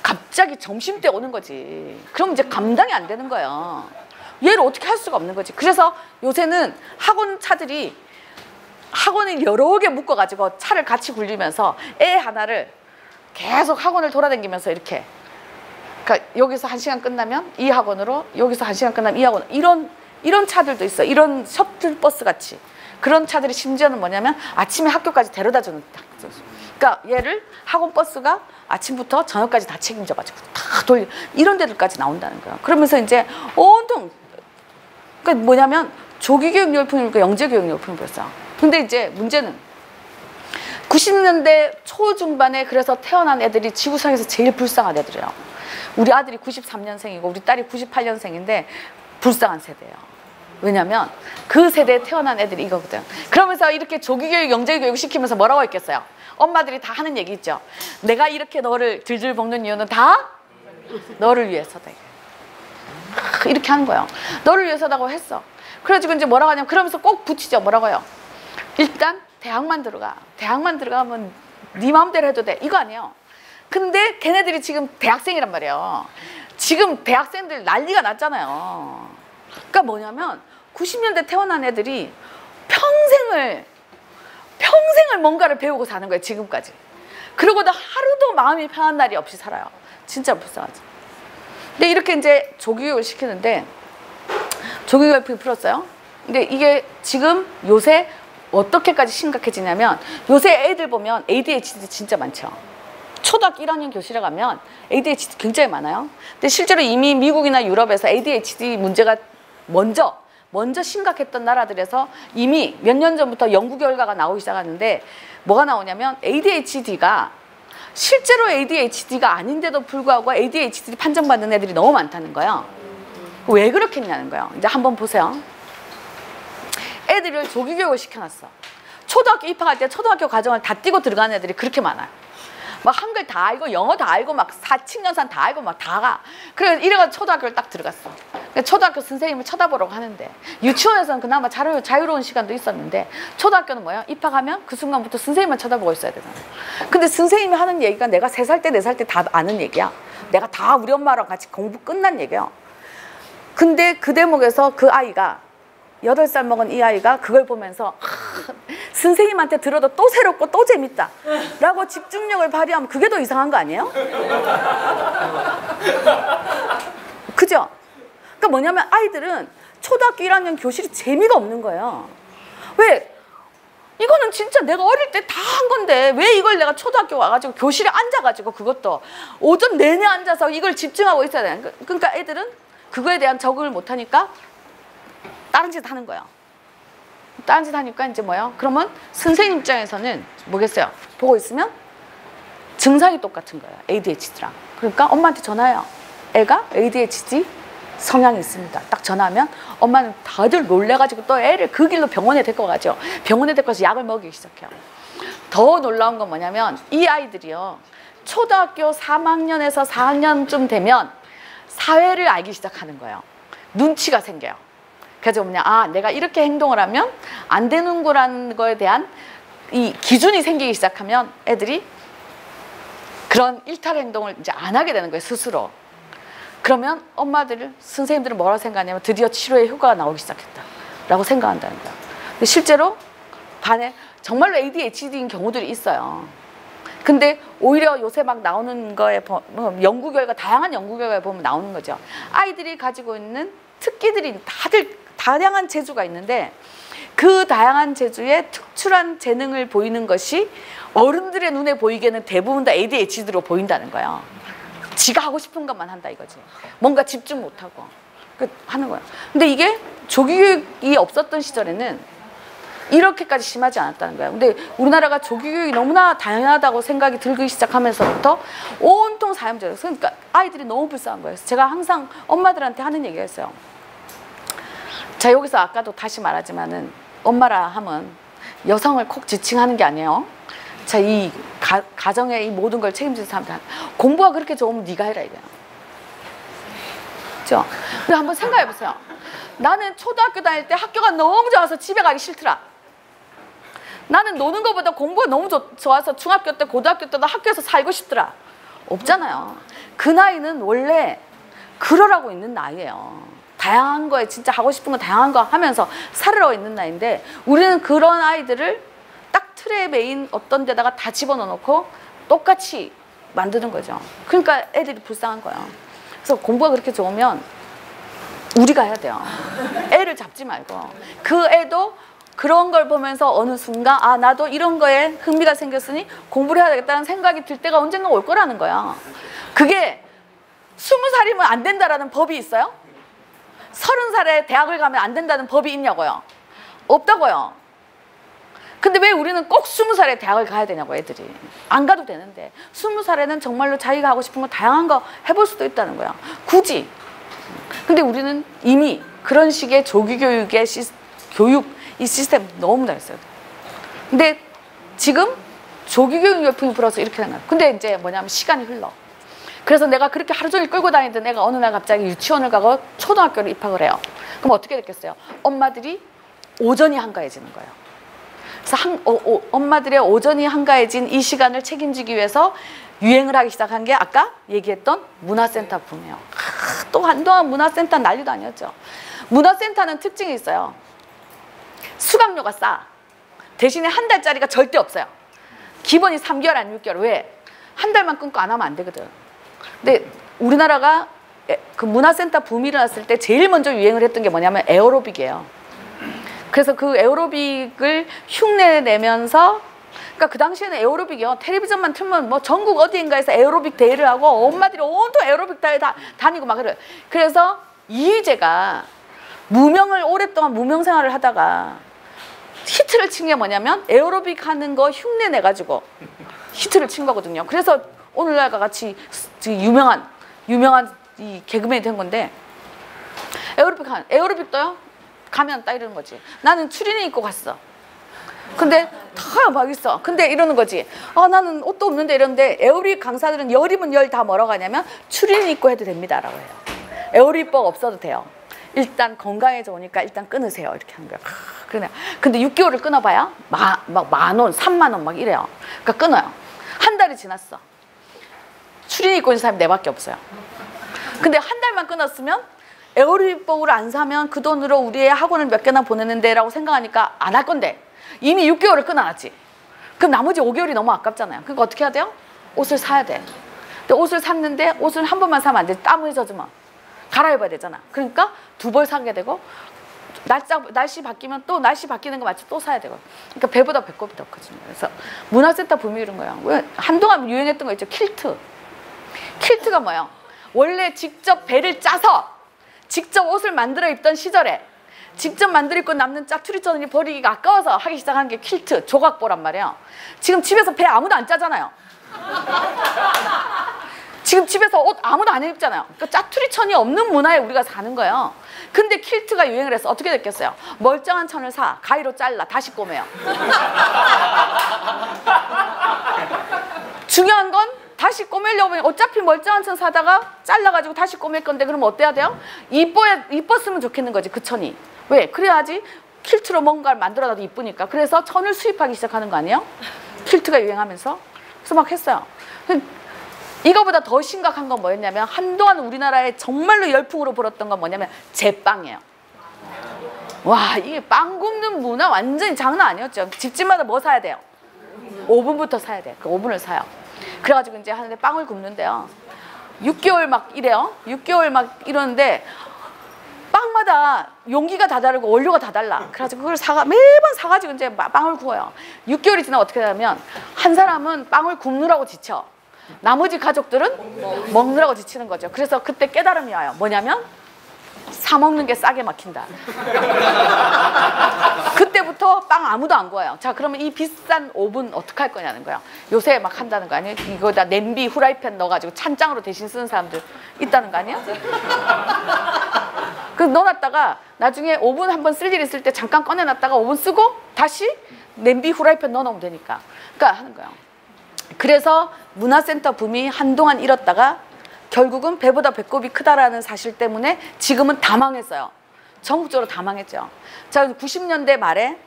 갑자기 점심때 오는 거지. 그럼 이제 감당이 안 되는 거예요. 얘를 어떻게 할 수가 없는 거지. 그래서 요새는 학원차들이 학원을 여러 개 묶어가지고 차를 같이 굴리면서 애 하나를 계속 학원을 돌아다니면서 이렇게, 그러니까 여기서 1시간 끝나면 이 학원으로, 여기서 1시간 끝나면 이 학원, 이런 차들도 있어. 이런 셔틀버스 같이. 그런 차들이 심지어는 뭐냐면 아침에 학교까지 데려다 주는. 그러니까 얘를 학원 버스가 아침부터 저녁까지 다 책임져가지고 다 돌려, 이런 데들까지 나온다는 거예요. 그러면서 이제 온통, 그러니까 뭐냐면 조기교육 열풍이니까 영재교육 열풍이 벌써. 근데 이제 문제는 90년대 초중반에 그래서 태어난 애들이 지구상에서 제일 불쌍한 애들이에요. 우리 아들이 93년생이고 우리 딸이 98년생인데 불쌍한 세대예요. 왜냐면 그 세대에 태어난 애들이 이거거든. 그러면서 이렇게 조기교육, 영재교육 시키면서 뭐라고 했겠어요? 엄마들이 다 하는 얘기 있죠. 내가 이렇게 너를 들들 볶는 이유는 다 너를 위해서다. 이렇게 하는 거예요. 너를 위해서다고 했어. 그래가지고 이제 뭐라고 하냐면, 그러면서 꼭 붙이죠. 뭐라고 해요? 일단 대학만 들어가. 대학만 들어가면 네 마음대로 해도 돼. 이거 아니에요. 근데 걔네들이 지금 대학생이란 말이에요. 지금 대학생들 난리가 났잖아요. 그러니까 뭐냐면 90년대 태어난 애들이 평생을 뭔가를 배우고 사는 거예요. 지금까지. 그러고도 하루도 마음이 편한 날이 없이 살아요. 진짜 불쌍하지. 근데 이렇게 이제 조기교육을 시키는데 조기교육을 풀었어요. 근데 이게 지금 요새 어떻게까지 심각해지냐면 요새 애들 보면 ADHD 진짜 많죠. 초등학교 1학년 교실에 가면 ADHD 굉장히 많아요. 근데 실제로 이미 미국이나 유럽에서 ADHD 문제가 먼저 심각했던 나라들에서 이미 몇 년 전부터 연구 결과가 나오기 시작하는데 뭐가 나오냐면 ADHD가 실제로 ADHD가 아닌데도 불구하고 ADHD 판정받는 애들이 너무 많다는 거예요. 왜 그렇게 했냐는 거예요. 이제 한번 보세요. 애들을 조기교육을 시켜놨어. 초등학교 입학할 때 초등학교 과정을 다 띄고 들어가는 애들이 그렇게 많아요. 막 한글 다 알고 영어 다 알고 막 사칙연산 다 알고 막 다 가. 그래서 이래가지고 초등학교를 딱 들어갔어. 초등학교 선생님을 쳐다보려고 하는데 유치원에서는 그나마 자유로운 시간도 있었는데 초등학교는 뭐야? 입학하면 그 순간부터 선생님만 쳐다보고 있어야 되잖아. 근데 선생님이 하는 얘기가 내가 3살 때 4살 때 다 아는 얘기야. 내가 다 우리 엄마랑 같이 공부 끝난 얘기야. 근데 그 대목에서 그 아이가 8살 먹은 이 아이가 그걸 보면서 선생님한테 들어도 또 새롭고 또 재밌다 라고 집중력을 발휘하면 그게 더 이상한 거 아니에요? 그죠? 그러니까 뭐냐면 아이들은 초등학교 1학년 교실이 재미가 없는 거예요. 왜? 이거는 진짜 내가 어릴 때 다 한 건데 왜 이걸 내가 초등학교 와가지고 교실에 앉아가지고 그것도 오전 내내 앉아서 이걸 집중하고 있어야 되는. 그러니까 애들은 그거에 대한 적응을 못하니까 다른 짓 하는 거예요. 다른 짓 하니까 이제 뭐야? 그러면 선생님 입장에서는 뭐겠어요? 보고 있으면 증상이 똑같은 거예요. ADHD랑. 그러니까 엄마한테 전화해요. 애가 ADHD 성향이 있습니다. 딱 전화하면 엄마는 다들 놀래가지고 또 애를 그 길로 병원에 데리고 가죠. 병원에 데리고 가서 약을 먹이기 시작해요. 더 놀라운 건 뭐냐면 이 아이들이요. 초등학교 3학년에서 4학년쯤 되면 사회를 알기 시작하는 거예요. 눈치가 생겨요. 그래서 뭐냐, 아, 내가 이렇게 행동을 하면 안 되는구라는 거에 대한 이 기준이 생기기 시작하면 애들이 그런 일탈 행동을 이제 안 하게 되는 거예요, 스스로. 그러면 엄마들, 선생님들은 뭐라고 생각하냐면 드디어 치료의 효과가 나오기 시작했다라고 생각한다는 거예요. 근데 실제로 반에 정말로 ADHD인 경우들이 있어요. 근데 오히려 요새 막 나오는 거에 연구 결과, 다양한 연구 결과에 보면 나오는 거죠. 아이들이 가지고 있는 특기들이 다들 다양한 재주가 있는데 그 다양한 재주에 특출한 재능을 보이는 것이 어른들의 눈에 보이기에는 대부분 다 ADHD로 보인다는 거예요. 지가 하고 싶은 것만 한다 이거지. 뭔가 집중 못하고 하는 거야. 근데 이게 조기교육이 없었던 시절에는 이렇게까지 심하지 않았다는 거야. 근데 우리나라가 조기교육이 너무나 다양하다고 생각이 들기 시작하면서부터 온통 사회문제로. 그러니까 아이들이 너무 불쌍한 거예요. 제가 항상 엄마들한테 하는 얘기였어요. 자, 여기서 아까도 다시 말하지만은 엄마라 하면 여성을 콕 지칭하는 게 아니에요. 자, 이 가정의 이 모든 걸 책임지는 사람들, 공부가 그렇게 좋으면 네가 해라 이거야. 그렇죠? 근데 한번 생각해 보세요. 나는 초등학교 다닐 때 학교가 너무 좋아서 집에 가기 싫더라. 나는 노는 것보다 공부가 너무 좋아서 중학교 때 고등학교 때도 학교에서 살고 싶더라. 없잖아요. 그 나이는 원래 그러라고 있는 나이예요. 다양한 거에 진짜 하고 싶은 거 다양한 거 하면서 살으러 있는 나이인데 우리는 그런 아이들을 딱 틀에 매인 어떤 데다가 다 집어넣어놓고 똑같이 만드는 거죠. 그러니까 애들이 불쌍한 거예요. 그래서 공부가 그렇게 좋으면 우리가 해야 돼요. 애를 잡지 말고. 그 애도 그런 걸 보면서 어느 순간 아, 나도 이런 거에 흥미가 생겼으니 공부를 해야 되겠다는 생각이 들 때가 언젠가 올 거라는 거야. 그게 20살이면 안 된다라는 법이 있어요? 30살에 대학을 가면 안 된다는 법이 있냐고요? 없다고요. 근데 왜 우리는 꼭 20살에 대학을 가야 되냐고, 애들이. 안 가도 되는데 20살에는 정말로 자기가 하고 싶은 거 다양한 거 해볼 수도 있다는 거야. 굳이. 근데 우리는 이미 그런 식의 조기교육의 이 시스템 너무 잘 써요. 근데 지금 조기교육 열풍이 불어서 이렇게 된 거야. 근데 이제 뭐냐면 시간이 흘러. 그래서 내가 그렇게 하루 종일 끌고 다니던 애가 어느 날 갑자기 유치원을 가고 초등학교를 입학을 해요. 그럼 어떻게 됐겠어요? 엄마들이 오전이 한가해지는 거예요. 그래서 엄마들의 오전이 한가해진 이 시간을 책임지기 위해서 유행을 하기 시작한 게 아까 얘기했던 문화센터 붐이에요. 또 한동안 문화센터 난리도 아니었죠. 문화센터는 특징이 있어요. 수강료가 싸. 대신에 한 달짜리가 절대 없어요. 기본이 3개월 아니면 6개월. 왜? 한 달만 끊고 안 하면 안 되거든. 근데 우리나라가 그 문화센터 붐이 일어났을 때 제일 먼저 유행을 했던 게 뭐냐면 에어로빅이에요. 그래서 그 에어로빅을 흉내내면서, 그러니까 그 당시에는 에어로빅이요, 텔레비전만 틀면 뭐 전국 어디인가에서 에어로빅 대회를 하고 엄마들이 온통 에어로빅 대회 다니고 막 그래요. 그래서 이휘재가 무명을 오랫동안 무명 생활을 하다가 히트를 친 게 뭐냐면 에어로빅 하는 거 흉내 내가지고 히트를 친 거거든요. 그래서 오늘날과 같이 유명한 이 개그맨이 된 건데, 에어로빅도요 가면 딱 이러는 거지. 나는 추리닝 입고 갔어. 근데 다 막 있어. 근데 이러는 거지. 나는 옷도 없는데 이러는데, 에어로빅 강사들은 열이면 열 다 뭐라고 하냐면 추리닝 입고 해도 됩니다라고 해요. 에어로빅복 없어도 돼요. 일단 건강해져 오니까 일단 끊으세요. 이렇게 하는 거야. 그래. 근데 6개월을 끊어봐야 막 10,000원, 30,000원 막 이래요. 그러니까 끊어요. 한 달이 지났어. 추리닝 입고 있는 사람이 내밖에 없어요. 근데 한 달만 끊었으면 에어로빅복을 안 사면 그 돈으로 우리의 학원을 몇 개나 보내는데 라고 생각하니까 안 할 건데, 이미 6개월을 끊어놨지. 그럼 나머지 5개월이 너무 아깝잖아요. 그러니까 어떻게 해야 돼요? 옷을 사야 돼. 근데 옷을 샀는데 옷을 한 번만 사면 안 돼. 땀을 젖으면 갈아입어야 되잖아. 그러니까 2벌 사게 되고, 날씨 바뀌면 또 날씨 바뀌는 거 맞지 또 사야 되고. 그러니까 배보다 배꼽이 더 커지는 거예요. 그래서 문화센터 붐이 이런 거예요. 왜 한동안 유행했던 거 있죠. 킬트가 뭐예요? 원래 직접 배를 짜서 직접 옷을 만들어 입던 시절에 직접 만들어 입고 남는 짜투리천을 버리기가 아까워서 하기 시작한 게 퀼트, 조각보란 말이에요. 지금 집에서 배 아무도 안 짜잖아요. 지금 집에서 옷 아무도 안 입잖아요. 그러니까 짜투리천이 없는 문화에 우리가 사는 거예요. 근데 퀼트가 유행을 해서 어떻게 됐겠어요? 멀쩡한 천을 사, 가위로 잘라, 다시 꼬매요. 중요한 건 다시 꼬매려고 보니 어차피 멀쩡한 천 사다가 잘라가지고 다시 꼬맬 건데, 그러면 어때야 돼요? 이뻤으면 좋겠는 거지, 그 천이. 왜? 그래야지 퀼트로 뭔가를 만들어놔도 이쁘니까. 그래서 천을 수입하기 시작하는 거 아니에요? 퀼트가 유행하면서. 그래서 막 했어요. 이거보다 더 심각한 건 뭐였냐면, 한동안 우리나라에 정말로 열풍으로 불었던 건 뭐냐면 제빵이에요. 와, 이게 빵 굽는 문화 완전히 장난 아니었죠. 집집마다 뭐 사야 돼요? 오븐부터 사야 돼. 그 오븐을 사요. 그래가지고 이제 하는데 빵을 굽는데요, 6개월 막 이래요. 6개월 막 이러는데 빵마다 용기가 다 다르고 원료가 다 달라. 그래가지고 그걸 매번 사가지고 이제 빵을 구워요. 6개월이 지나면 어떻게 되냐면, 한 사람은 빵을 굽느라고 지쳐, 나머지 가족들은 먹느라고 지치는 거죠. 그래서 그때 깨달음이 와요. 뭐냐면 사 먹는 게 싸게 막힌다. 그때부터 빵 아무도 안 구워요. 자, 그러면 이 비싼 오븐 어떻게 할 거냐는 거야. 요새 막 한다는 거 아니에요? 이거다 냄비, 후라이팬 넣어가지고 찬장으로 대신 쓰는 사람들 있다는 거 아니에요? 그 넣어놨다가 나중에 오븐 한번 쓸 일 있을 때 잠깐 꺼내놨다가 오븐 쓰고 다시 냄비, 후라이팬 넣어놓으면 되니까. 그러니까 하는 거예요. 그래서 문화센터 붐이 한동안 일었다가 결국은 배보다 배꼽이 크다라는 사실 때문에 지금은 다 망했어요. 전국적으로 다 망했죠. 자, 90년대 말에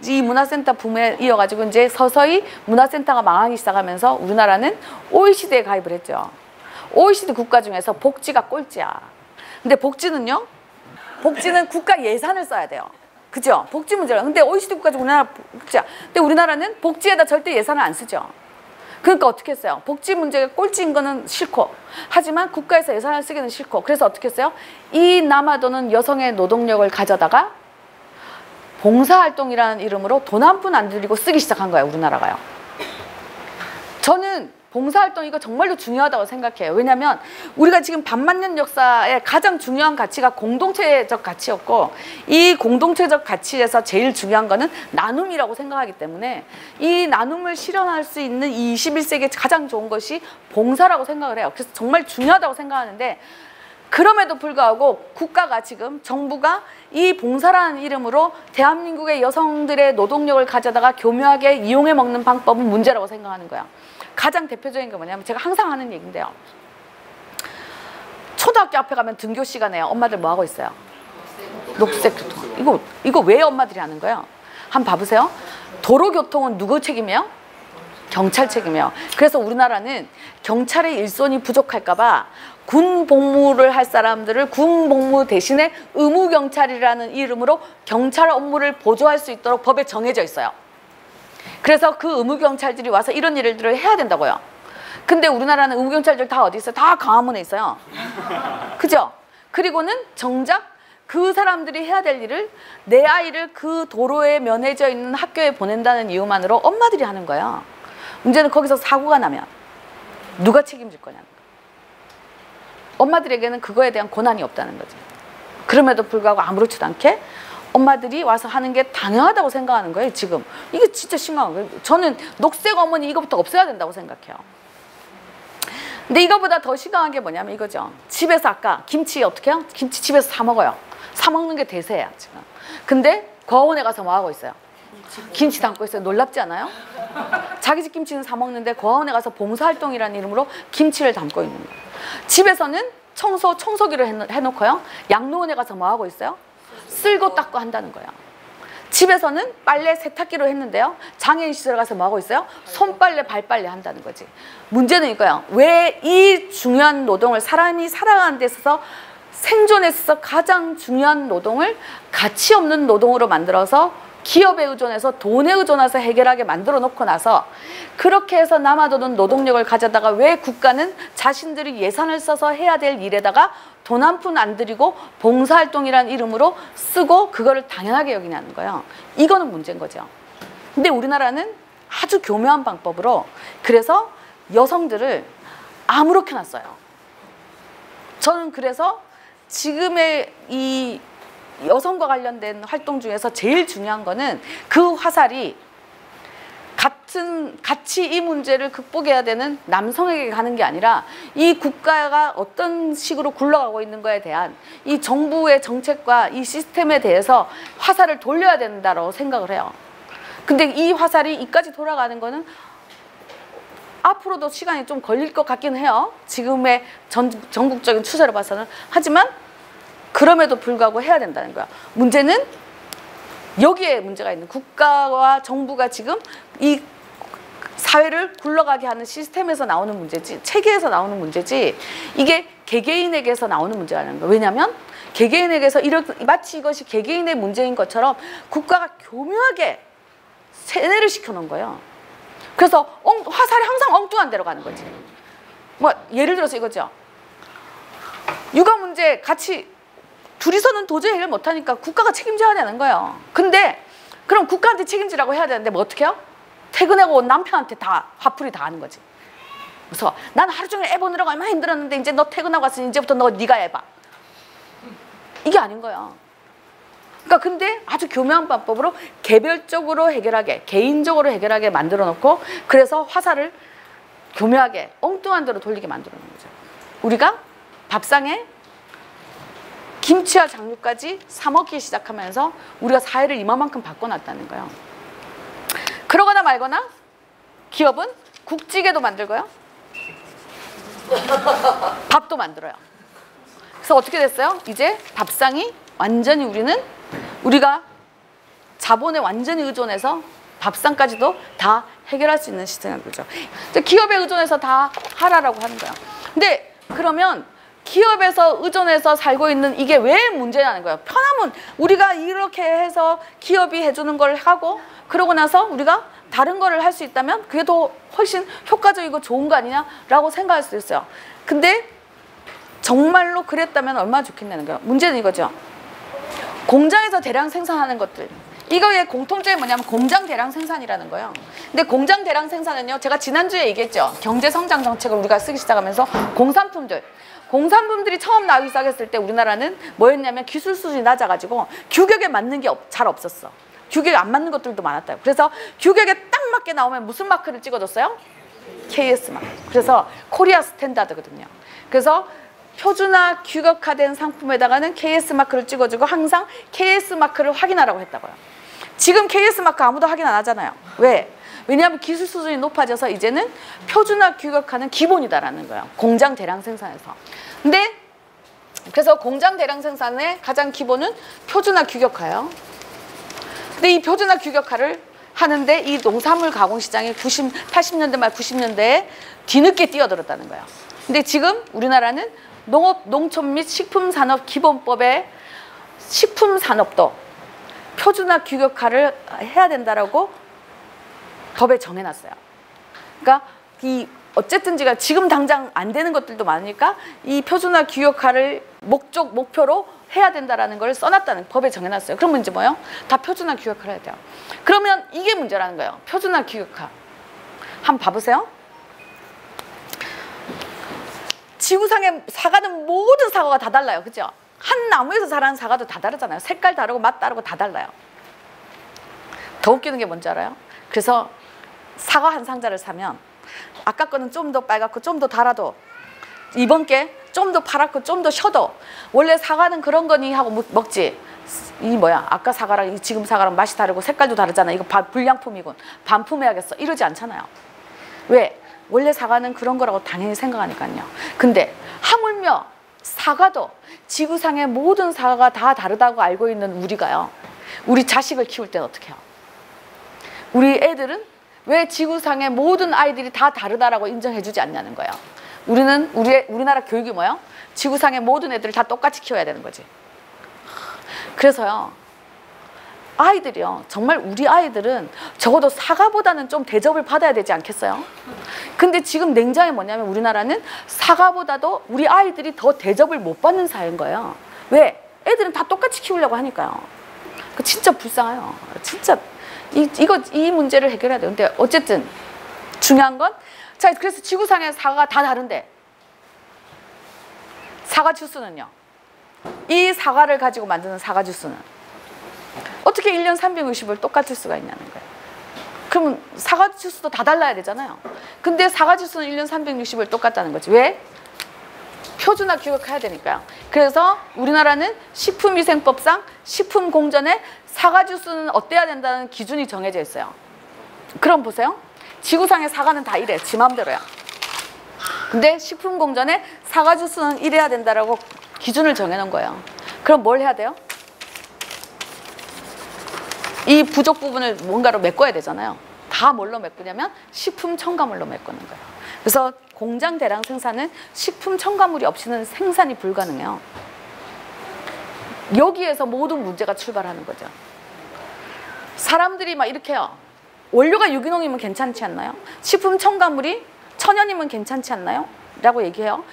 이 문화센터 붐에 이어가지고 이제 서서히 문화센터가 망하기 시작하면서 우리나라는 OECD에 가입을 했죠. OECD 국가 중에서 복지가 꼴찌야. 근데 복지는 국가 예산을 써야 돼요. 그죠? 복지 문제라. 근데 OECD 국가 중 우리나라 복지야. 근데 우리나라는 복지에다 절대 예산을 안 쓰죠. 그러니까 어떻게 했어요? 복지 문제가 꼴찌인 거는 싫고, 하지만 국가에서 예산을 쓰기는 싫고, 그래서 어떻게 했어요? 이 남아도는 여성의 노동력을 가져다가 봉사활동이라는 이름으로 돈 한 푼 안 들이고 쓰기 시작한 거예요, 우리나라가요. 저는 봉사활동 이거 정말로 중요하다고 생각해요. 왜냐하면 우리가 지금 반만년 역사의 가장 중요한 가치가 공동체적 가치였고, 이 공동체적 가치에서 제일 중요한 거는 나눔이라고 생각하기 때문에 이 나눔을 실현할 수 있는 이 21세기에 가장 좋은 것이 봉사라고 생각을 해요. 그래서 정말 중요하다고 생각하는데, 그럼에도 불구하고 국가가 지금 정부가 이 봉사라는 이름으로 대한민국의 여성들의 노동력을 가져다가 교묘하게 이용해 먹는 방법은 문제라고 생각하는 거야. 가장 대표적인 게 뭐냐면, 제가 항상 하는 얘기인데요, 초등학교 앞에 가면 등교 시간에 엄마들 뭐 하고 있어요? 녹색 교통. 이거 왜 엄마들이 하는 거예요? 한번 봐보세요. 도로교통은 누구 책임이에요? 경찰 책임이에요. 그래서 우리나라는 경찰의 일손이 부족할까 봐 군 복무를 할 사람들을 군 복무 대신에 의무경찰이라는 이름으로 경찰 업무를 보조할 수 있도록 법에 정해져 있어요. 그래서 그 의무경찰들이 와서 이런 일들을 해야 된다고요. 근데 우리나라는 의무경찰들 다 어디 있어요? 다 광화문에 있어요. 그죠? 그리고는 정작 그 사람들이 해야 될 일을 내 아이를 그 도로에 면해져 있는 학교에 보낸다는 이유만으로 엄마들이 하는 거예요. 문제는 거기서 사고가 나면 누가 책임질 거냐는 거예요. 엄마들에게는 그거에 대한 권한이 없다는 거죠. 그럼에도 불구하고 아무렇지도 않게 엄마들이 와서 하는 게 당연하다고 생각하는 거예요, 지금. 이게 진짜 심각한 거예요. 저는 녹색 어머니 이거부터 없애야 된다고 생각해요. 근데 이거보다 더 심각한 게 뭐냐면 이거죠. 집에서 아까 김치 어떻게 해요? 김치 집에서 사 먹어요. 사 먹는 게 대세야, 지금. 근데 거원에 가서 뭐 하고 있어요? 김치 담고 있어요. 놀랍지 않아요? 자기 집 김치는 사 먹는데 거원에 가서 봉사활동이라는 이름으로 김치를 담고 있는 거예요. 집에서는 청소기를 해놓고요. 양로원에 가서 뭐 하고 있어요? 쓸고 닦고 한다는 거예요. 집에서는 빨래 세탁기로 했는데요. 장애인 시설에 가서 뭐 하고 있어요? 손빨래, 발빨래 한다는 거지. 문제는 이거예요. 왜 이 중요한 노동을 사람이 살아가는 데 있어서 생존에 있어서 가장 중요한 노동을 가치 없는 노동으로 만들어서 기업에 의존해서 돈에 의존해서 해결하게 만들어 놓고 나서 그렇게 해서 남아도는 노동력을 가져다가 왜 국가는 자신들이 예산을 써서 해야 될 일에다가 돈 한 푼 안 들이고 봉사활동이라는 이름으로 쓰고 그거를 당연하게 여기냐는 거예요. 이거는 문제인 거죠. 근데 우리나라는 아주 교묘한 방법으로 그래서 여성들을 아무렇게나 써요. 저는 그래서 지금의 이 여성과 관련된 활동 중에서 제일 중요한 거는 그 화살이 같이 이 문제를 극복해야 되는 남성에게 가는 게 아니라 이 국가가 어떤 식으로 굴러가고 있는 거에 대한 이 정부의 정책과 이 시스템에 대해서 화살을 돌려야 된다고 생각을 해요. 근데 이 화살이 이까지 돌아가는 거는 앞으로도 시간이 좀 걸릴 것 같긴 해요. 지금의 전국적인 추세로 봐서는. 하지만 그럼에도 불구하고 해야 된다는 거야. 문제는 여기에 문제가 있는 국가와 정부가 지금 이 사회를 굴러가게 하는 시스템에서 나오는 문제지, 체계에서 나오는 문제지, 이게 개개인에게서 나오는 문제라는 거예요. 왜냐하면 개개인에게서 마치 이것이 개개인의 문제인 것처럼 국가가 교묘하게 세뇌를 시켜놓은 거예요. 그래서 화살이 항상 엉뚱한 데로 가는 거지. 뭐 예를 들어서 이거죠. 육아 문제 같이 둘이서는 도저히 해결 못하니까 국가가 책임져야 되는 거예요. 근데 그럼 국가한테 책임지라고 해야 되는데 뭐 어떻게 해요? 퇴근하고 온 남편한테 다 화풀이 다 하는 거지. 그래서 난 하루 종일 애 보느라고 얼마나 힘들었는데 이제 너 퇴근하고 왔으니 이제부터 네가 해봐. 이게 아닌 거야. 그러니까 근데 아주 교묘한 방법으로 개별적으로 해결하게, 개인적으로 해결하게 만들어 놓고 그래서 화살을 교묘하게 엉뚱한 대로 돌리게 만들어 놓은 거죠. 우리가 밥상에 김치와 장류까지 사 먹기 시작하면서 우리가 사회를 이만큼 바꿔놨다는 거예요. 그러거나 말거나 기업은 국찌개도 만들고요. 밥도 만들어요. 그래서 어떻게 됐어요? 이제 밥상이 완전히 우리가 자본에 완전히 의존해서 밥상까지도 다 해결할 수 있는 시스템인 거죠. 기업에 의존해서 다 하라라고 하는 거예요. 근데 그러면 기업에서 의존해서 살고 있는 이게 왜 문제냐는 거예요. 편하면 우리가 이렇게 해서 기업이 해주는 걸 하고 그러고 나서 우리가 다른 거를 할 수 있다면 그게 더 훨씬 효과적이고 좋은 거 아니냐라고 생각할 수 있어요. 근데 정말로 그랬다면 얼마나 좋겠냐는 거예요. 문제는 이거죠. 공장에서 대량 생산하는 것들. 이거의 공통점이 뭐냐면 공장 대량 생산이라는 거예요. 근데 공장 대량 생산은요, 제가 지난주에 얘기했죠. 경제성장 정책을 우리가 쓰기 시작하면서 공산품들이 처음 나오기 시작했을 때 우리나라는 뭐였냐면 기술 수준이 낮아가지고 규격에 맞는 게 잘 없었어. 규격에 안 맞는 것들도 많았다고. 그래서 규격에 딱 맞게 나오면 무슨 마크를 찍어줬어요? KS 마크. 그래서 코리아 스탠다드거든요. 그래서 표준화 규격화된 상품에다가는 KS 마크를 찍어주고 항상 KS 마크를 확인하라고 했다고요. 지금 KS 마크 아무도 확인 안 하잖아요. 왜? 왜냐하면 기술 수준이 높아져서 이제는 표준화 규격화는 기본이다라는 거예요. 공장 대량 생산에서. 근데 그래서 공장 대량 생산의 가장 기본은 표준화 규격화예요. 근데 이 표준화 규격화를 하는데 이 농산물 가공 시장이 80년대 말 90년대에 뒤늦게 뛰어들었다는 거예요. 근데 지금 우리나라는 농업, 농촌 및 식품산업 기본법에 식품산업도 표준화 규격화를 해야 된다라고 법에 정해놨어요. 그러니까 이 어쨌든지가 지금 당장 안 되는 것들도 많으니까 이 표준화 교육화를 목표로 해야 된다라는 걸 써놨다는 법에 정해놨어요. 그러면 이제 뭐예요? 다 표준화 교육화를 해야 돼요. 그러면 이게 문제라는 거예요. 표준화 교육화. 한번 봐보세요. 지구상에 사과는 모든 사과가 다 달라요. 그죠? 한 나무에서 자라는 사과도 다 다르잖아요. 색깔 다르고 맛 다르고 다 달라요. 더 웃기는 게 뭔지 알아요? 그래서 사과 한 상자를 사면 아까 거는 좀 더 빨갛고 좀 더 달아도 이번 게 좀 더 파랗고 좀 더 셔도 원래 사과는 그런 거니 하고 먹지. 이 뭐야? 아까 사과랑 지금 사과랑 맛이 다르고 색깔도 다르잖아. 이거 불량품이군. 반품해야겠어. 이러지 않잖아요. 왜? 원래 사과는 그런 거라고 당연히 생각하니까요. 근데 하물며 사과도 지구상의 모든 사과가 다 다르다고 알고 있는 우리가요. 우리 자식을 키울 때는 어떻게 해요? 우리 애들은 왜 지구상의 모든 아이들이 다 다르다라고 인정해주지 않냐는 거예요. 우리나라 교육이 뭐예요? 지구상의 모든 애들을 다 똑같이 키워야 되는 거지. 그래서요, 아이들이요, 정말 우리 아이들은 적어도 사과보다는 좀 대접을 받아야 되지 않겠어요? 근데 지금 냉정히 뭐냐면 우리나라는 사과보다도 우리 아이들이 더 대접을 못 받는 사회인 거예요. 왜? 애들은 다 똑같이 키우려고 하니까요. 진짜 불쌍해요. 진짜 이 문제를 해결해야 돼요. 근데 어쨌든 중요한 건, 자, 그래서 지구상의 사과가 다 다른데 사과 주스는요, 이 사과를 가지고 만드는 사과 주스는 어떻게 1년 360을 똑같을 수가 있냐는 거예요. 그러면 사과 주스도 다 달라야 되잖아요. 근데 사과 주스는 1년 360을 똑같다는 거지. 왜? 표준화 교육해야 되니까요. 그래서 우리나라는 식품위생법상 식품공전에 사과 주스는 어때야 된다는 기준이 정해져 있어요. 그럼 보세요. 지구상의 사과는 다 이래. 지 맘대로야. 근데 식품공전에 사과 주스는 이래야 된다라고 기준을 정해놓은 거예요. 그럼 뭘 해야 돼요? 이 부족 부분을 뭔가로 메꿔야 되잖아요. 다 뭘로 메꾸냐면 식품 첨가물로 메꾸는 거예요. 그래서 공장 대량 생산은 식품 첨가물이 없이는 생산이 불가능해요. 여기에서 모든 문제가 출발하는 거죠. 사람들이 막 이렇게 해요. 원료가 유기농이면 괜찮지 않나요? 식품 첨가물이 천연이면 괜찮지 않나요? 라고 얘기해요.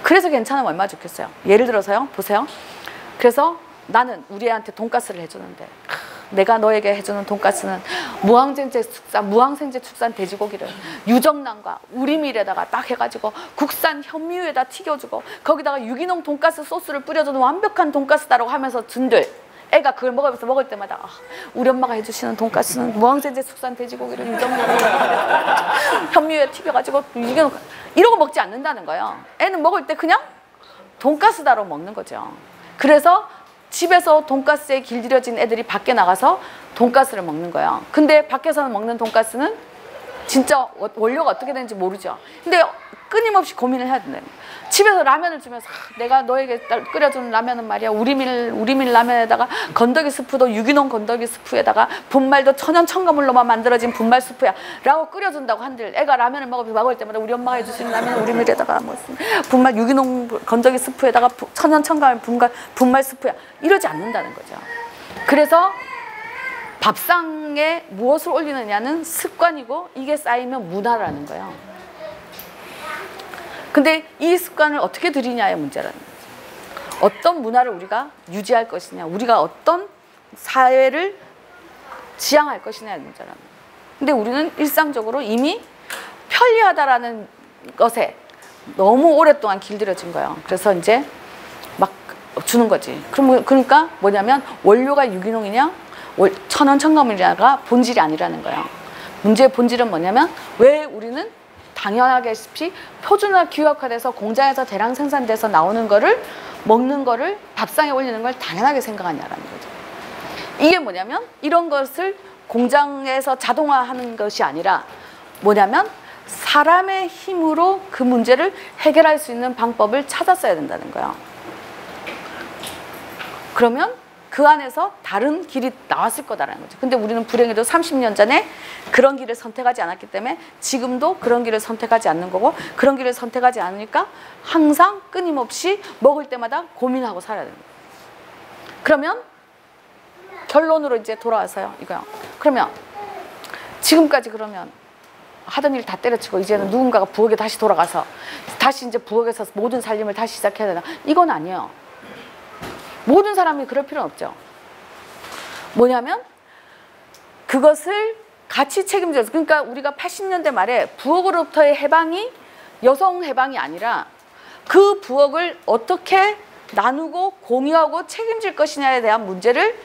그래서 괜찮으면 얼마나 좋겠어요. 예를 들어서요, 보세요. 그래서 나는 우리 애한테 돈가스를 해주는데, 내가 너에게 해주는 돈가스는 무항생제 축산 돼지고기를 유정란과 우리밀에다가 딱 해가지고 국산 현미유에다 튀겨주고 거기다가 유기농 돈가스 소스를 뿌려주는 완벽한 돈가스다라고 하면서 준들 애가 그걸 먹으면서 먹을 때마다 우리 엄마가 해주시는 돈가스는 무항생제 축산 돼지고기를 유정란 현미유에 튀겨가지고 유기농, 이러고 먹지 않는다는 거예요. 애는 먹을 때 그냥 돈가스다로 먹는 거죠. 그래서 집에서 돈가스에 길들여진 애들이 밖에 나가서 돈가스를 먹는 거예요. 근데 밖에서 먹는 돈가스는 진짜 원료가 어떻게 되는지 모르죠. 근데 끊임없이 고민을 해야 된다는 거예요. 집에서 라면을 주면서 내가 너에게 끓여주는 라면은 말이야 우리밀 라면에다가 건더기 스프도 유기농 건더기 스프에다가 분말도 천연 첨가물로만 만들어진 분말 스프야 라고 끓여준다고 한들 애가 라면을 먹을 때마다 우리 엄마가 해주시는 라면은 우리밀에다가 뭐 분말 유기농 건더기 스프에다가 천연 첨가물 분말 스프야 이러지 않는다는 거죠. 그래서 밥상에 무엇을 올리느냐는 습관이고 이게 쌓이면 문화라는 거예요. 근데 이 습관을 어떻게 들이냐의 문제라는 거죠. 어떤 문화를 우리가 유지할 것이냐, 우리가 어떤 사회를 지향할 것이냐의 문제라는 거예요. 근데 우리는 일상적으로 이미 편리하다라는 것에 너무 오랫동안 길들여진 거예요. 그래서 이제 막 주는 거지. 그러니까 뭐냐면 원료가 유기농이냐 천연 첨가물이냐가 본질이 아니라는 거예요. 문제의 본질은 뭐냐면 왜 우리는 당연하게시피 표준화 규격화돼서 공장에서 대량 생산돼서 나오는 거를 먹는 거를 밥상에 올리는 걸 당연하게 생각하냐라는 거죠. 이게 뭐냐면 이런 것을 공장에서 자동화하는 것이 아니라 뭐냐면 사람의 힘으로 그 문제를 해결할 수 있는 방법을 찾았어야 된다는 거예요. 그러면 그 안에서 다른 길이 나왔을 거다라는 거죠. 근데 우리는 불행히도 30년 전에 그런 길을 선택하지 않았기 때문에 지금도 그런 길을 선택하지 않는 거고 그런 길을 선택하지 않으니까 항상 끊임없이 먹을 때마다 고민하고 살아야 됩니다. 그러면 결론으로 이제 돌아와서요. 이거요. 그러면 지금까지 그러면 하던 일 다 때려치고 이제는 누군가가 부엌에 다시 돌아가서 다시 이제 부엌에서 모든 살림을 다시 시작해야 되나? 이건 아니에요. 모든 사람이 그럴 필요는 없죠. 뭐냐면 그것을 같이 책임져서, 그러니까 우리가 80년대 말에 부엌으로부터의 해방이 여성 해방이 아니라 그 부엌을 어떻게 나누고 공유하고 책임질 것이냐에 대한 문제를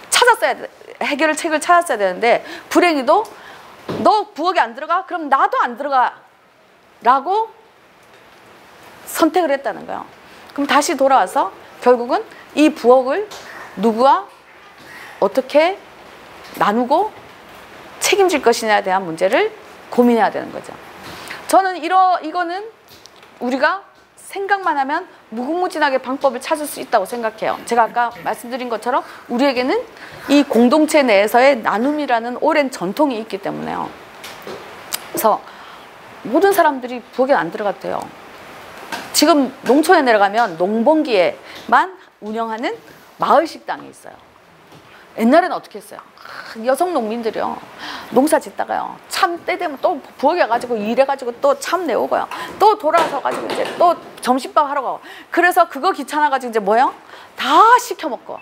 찾았어야 돼. 해결을 책을 찾았어야 되는데 불행히도 너 부엌에 안 들어가? 그럼 나도 안 들어가 라고 선택을 했다는 거예요. 그럼 다시 돌아와서 결국은 이 부엌을 누구와 어떻게 나누고 책임질 것이냐에 대한 문제를 고민해야 되는 거죠. 저는 이거는 우리가 생각만 하면 무궁무진하게 방법을 찾을 수 있다고 생각해요. 제가 아까 말씀드린 것처럼 우리에게는 이 공동체 내에서의 나눔이라는 오랜 전통이 있기 때문에요. 그래서 모든 사람들이 부엌에 안 들어가도 돼요. 지금 농촌에 내려가면 농번기에만 운영하는 마을 식당이 있어요. 옛날에는 어떻게 했어요? 여성 농민들이요, 농사 짓다가요, 참 때 되면 또 부엌에 가지고 일해가지고 또 참 내오고요, 또 돌아서 가지고 이제 또 점심밥 하러 가고, 그래서 그거 귀찮아가지고 이제 뭐요? 다 시켜 먹고.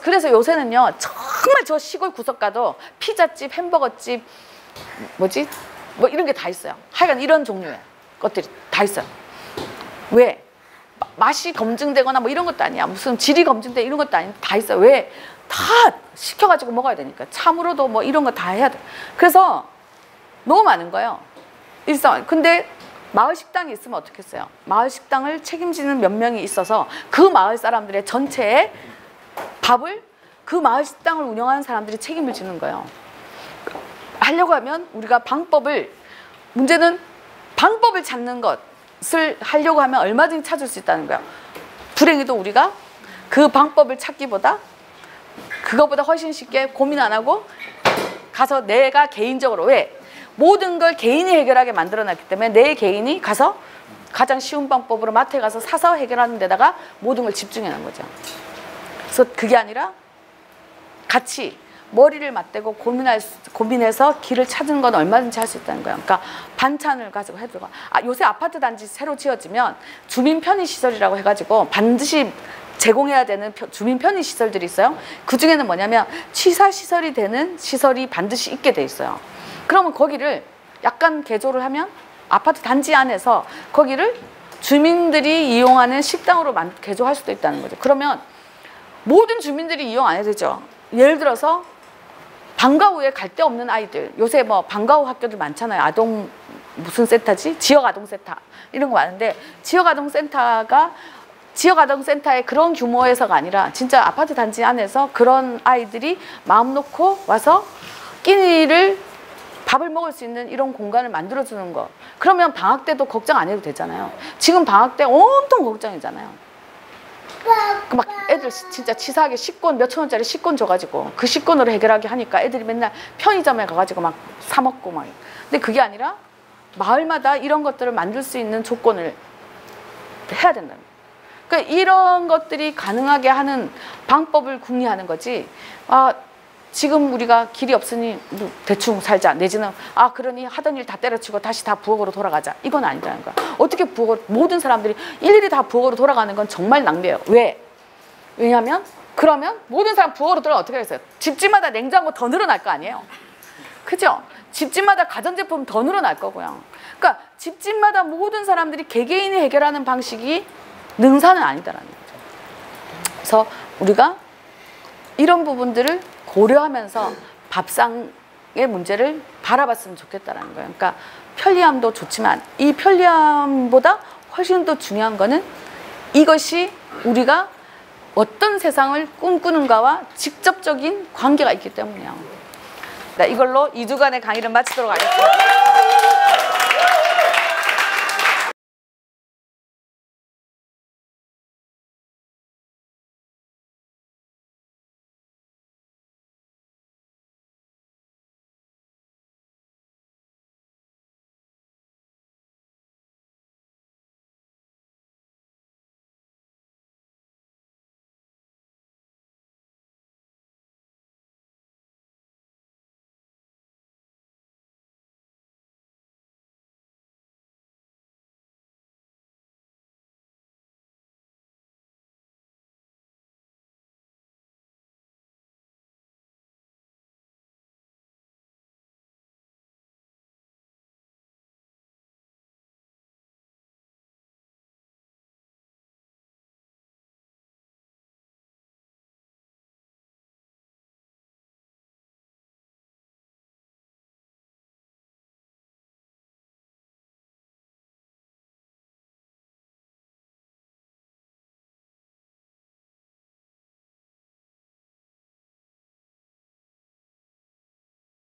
그래서 요새는요 정말 저 시골 구석 가도 피자집, 햄버거집, 뭐지? 뭐 이런 게 다 있어요. 하여간 이런 종류의 것들이 다 있어요. 왜? 맛이 검증되거나 뭐 이런 것도 아니야. 무슨 질이 검증돼 이런 것도 아니야. 다 있어요. 왜? 다 시켜가지고 먹어야 되니까. 참으로도 뭐 이런 거 다 해야 돼. 그래서 너무 많은 거예요. 일상. 근데 마을 식당이 있으면 어떻겠어요? 마을 식당을 책임지는 몇 명이 있어서 그 마을 사람들의 전체의 밥을 그 마을 식당을 운영하는 사람들이 책임을 지는 거예요. 하려고 하면 우리가 문제는 방법을 찾는 것을 하려고 하면 얼마든지 찾을 수 있다는 거예요. 불행히도 우리가 그 방법을 찾기보다 그거보다 훨씬 쉽게 고민 안 하고 가서 내가 개인적으로, 왜? 모든 걸 개인이 해결하게 만들어놨기 때문에 내 개인이 가서 가장 쉬운 방법으로 마트에 가서 사서 해결하는 데다가 모든 걸 집중해 놓은 거죠. 그래서 그게 아니라 같이 머리를 맞대고 고민해서 길을 찾는 건 얼마든지 할 수 있다는 거예요. 그러니까 반찬을 가지고 해두고, 요새 아파트 단지 새로 지어지면 주민 편의시설이라고 해가지고 반드시 제공해야 되는 주민 편의시설들이 있어요. 그 중에는 뭐냐면 취사시설이 되는 시설이 반드시 있게 돼 있어요. 그러면 거기를 약간 개조를 하면 아파트 단지 안에서 거기를 주민들이 이용하는 식당으로 개조할 수도 있다는 거죠. 그러면 모든 주민들이 이용 안 해도 되죠. 예를 들어서 방과 후에 갈 데 없는 아이들, 요새 뭐 방과 후 학교들 많잖아요. 아동 무슨 센터지? 지역아동센터 이런 거 많은데, 지역아동센터의 그런 규모에서가 아니라 진짜 아파트 단지 안에서 그런 아이들이 마음 놓고 와서 끼니를 밥을 먹을 수 있는 이런 공간을 만들어주는 거. 그러면 방학 때도 걱정 안 해도 되잖아요. 지금 방학 때 온통 걱정이잖아요. 막 애들 진짜 치사하게 식권 몇천 원짜리 식권 줘가지고 그 식권으로 해결하게 하니까 애들이 맨날 편의점에 가가지고 막 사 먹고 막. 근데 그게 아니라 마을마다 이런 것들을 만들 수 있는 조건을 해야 된다는 거예요. 그러니까 이런 것들이 가능하게 하는 방법을 궁리하는 거지. 지금 우리가 길이 없으니 뭐 대충 살자, 내지는 그러니 하던 일 다 때려치고 다시 다 부엌으로 돌아가자, 이건 아니라는 거야. 어떻게 모든 사람들이 일일이 다 부엌으로 돌아가는 건 정말 낭비예요. 왜? 왜냐하면 그러면 모든 사람 부엌으로 돌아가면 어떻게 하겠어요? 집집마다 냉장고 더 늘어날 거 아니에요. 그죠? 집집마다 가전제품 더 늘어날 거고요. 그러니까 집집마다 모든 사람들이 개개인이 해결하는 방식이 능사는 아니다라는 거죠. 그래서 우리가 이런 부분들을 고려하면서 밥상의 문제를 바라봤으면 좋겠다라는 거예요. 그러니까 편리함도 좋지만 이 편리함보다 훨씬 더 중요한 거는 이것이 우리가 어떤 세상을 꿈꾸는가와 직접적인 관계가 있기 때문이에요. 이걸로 2주간의 강의를 마치도록 하겠습니다.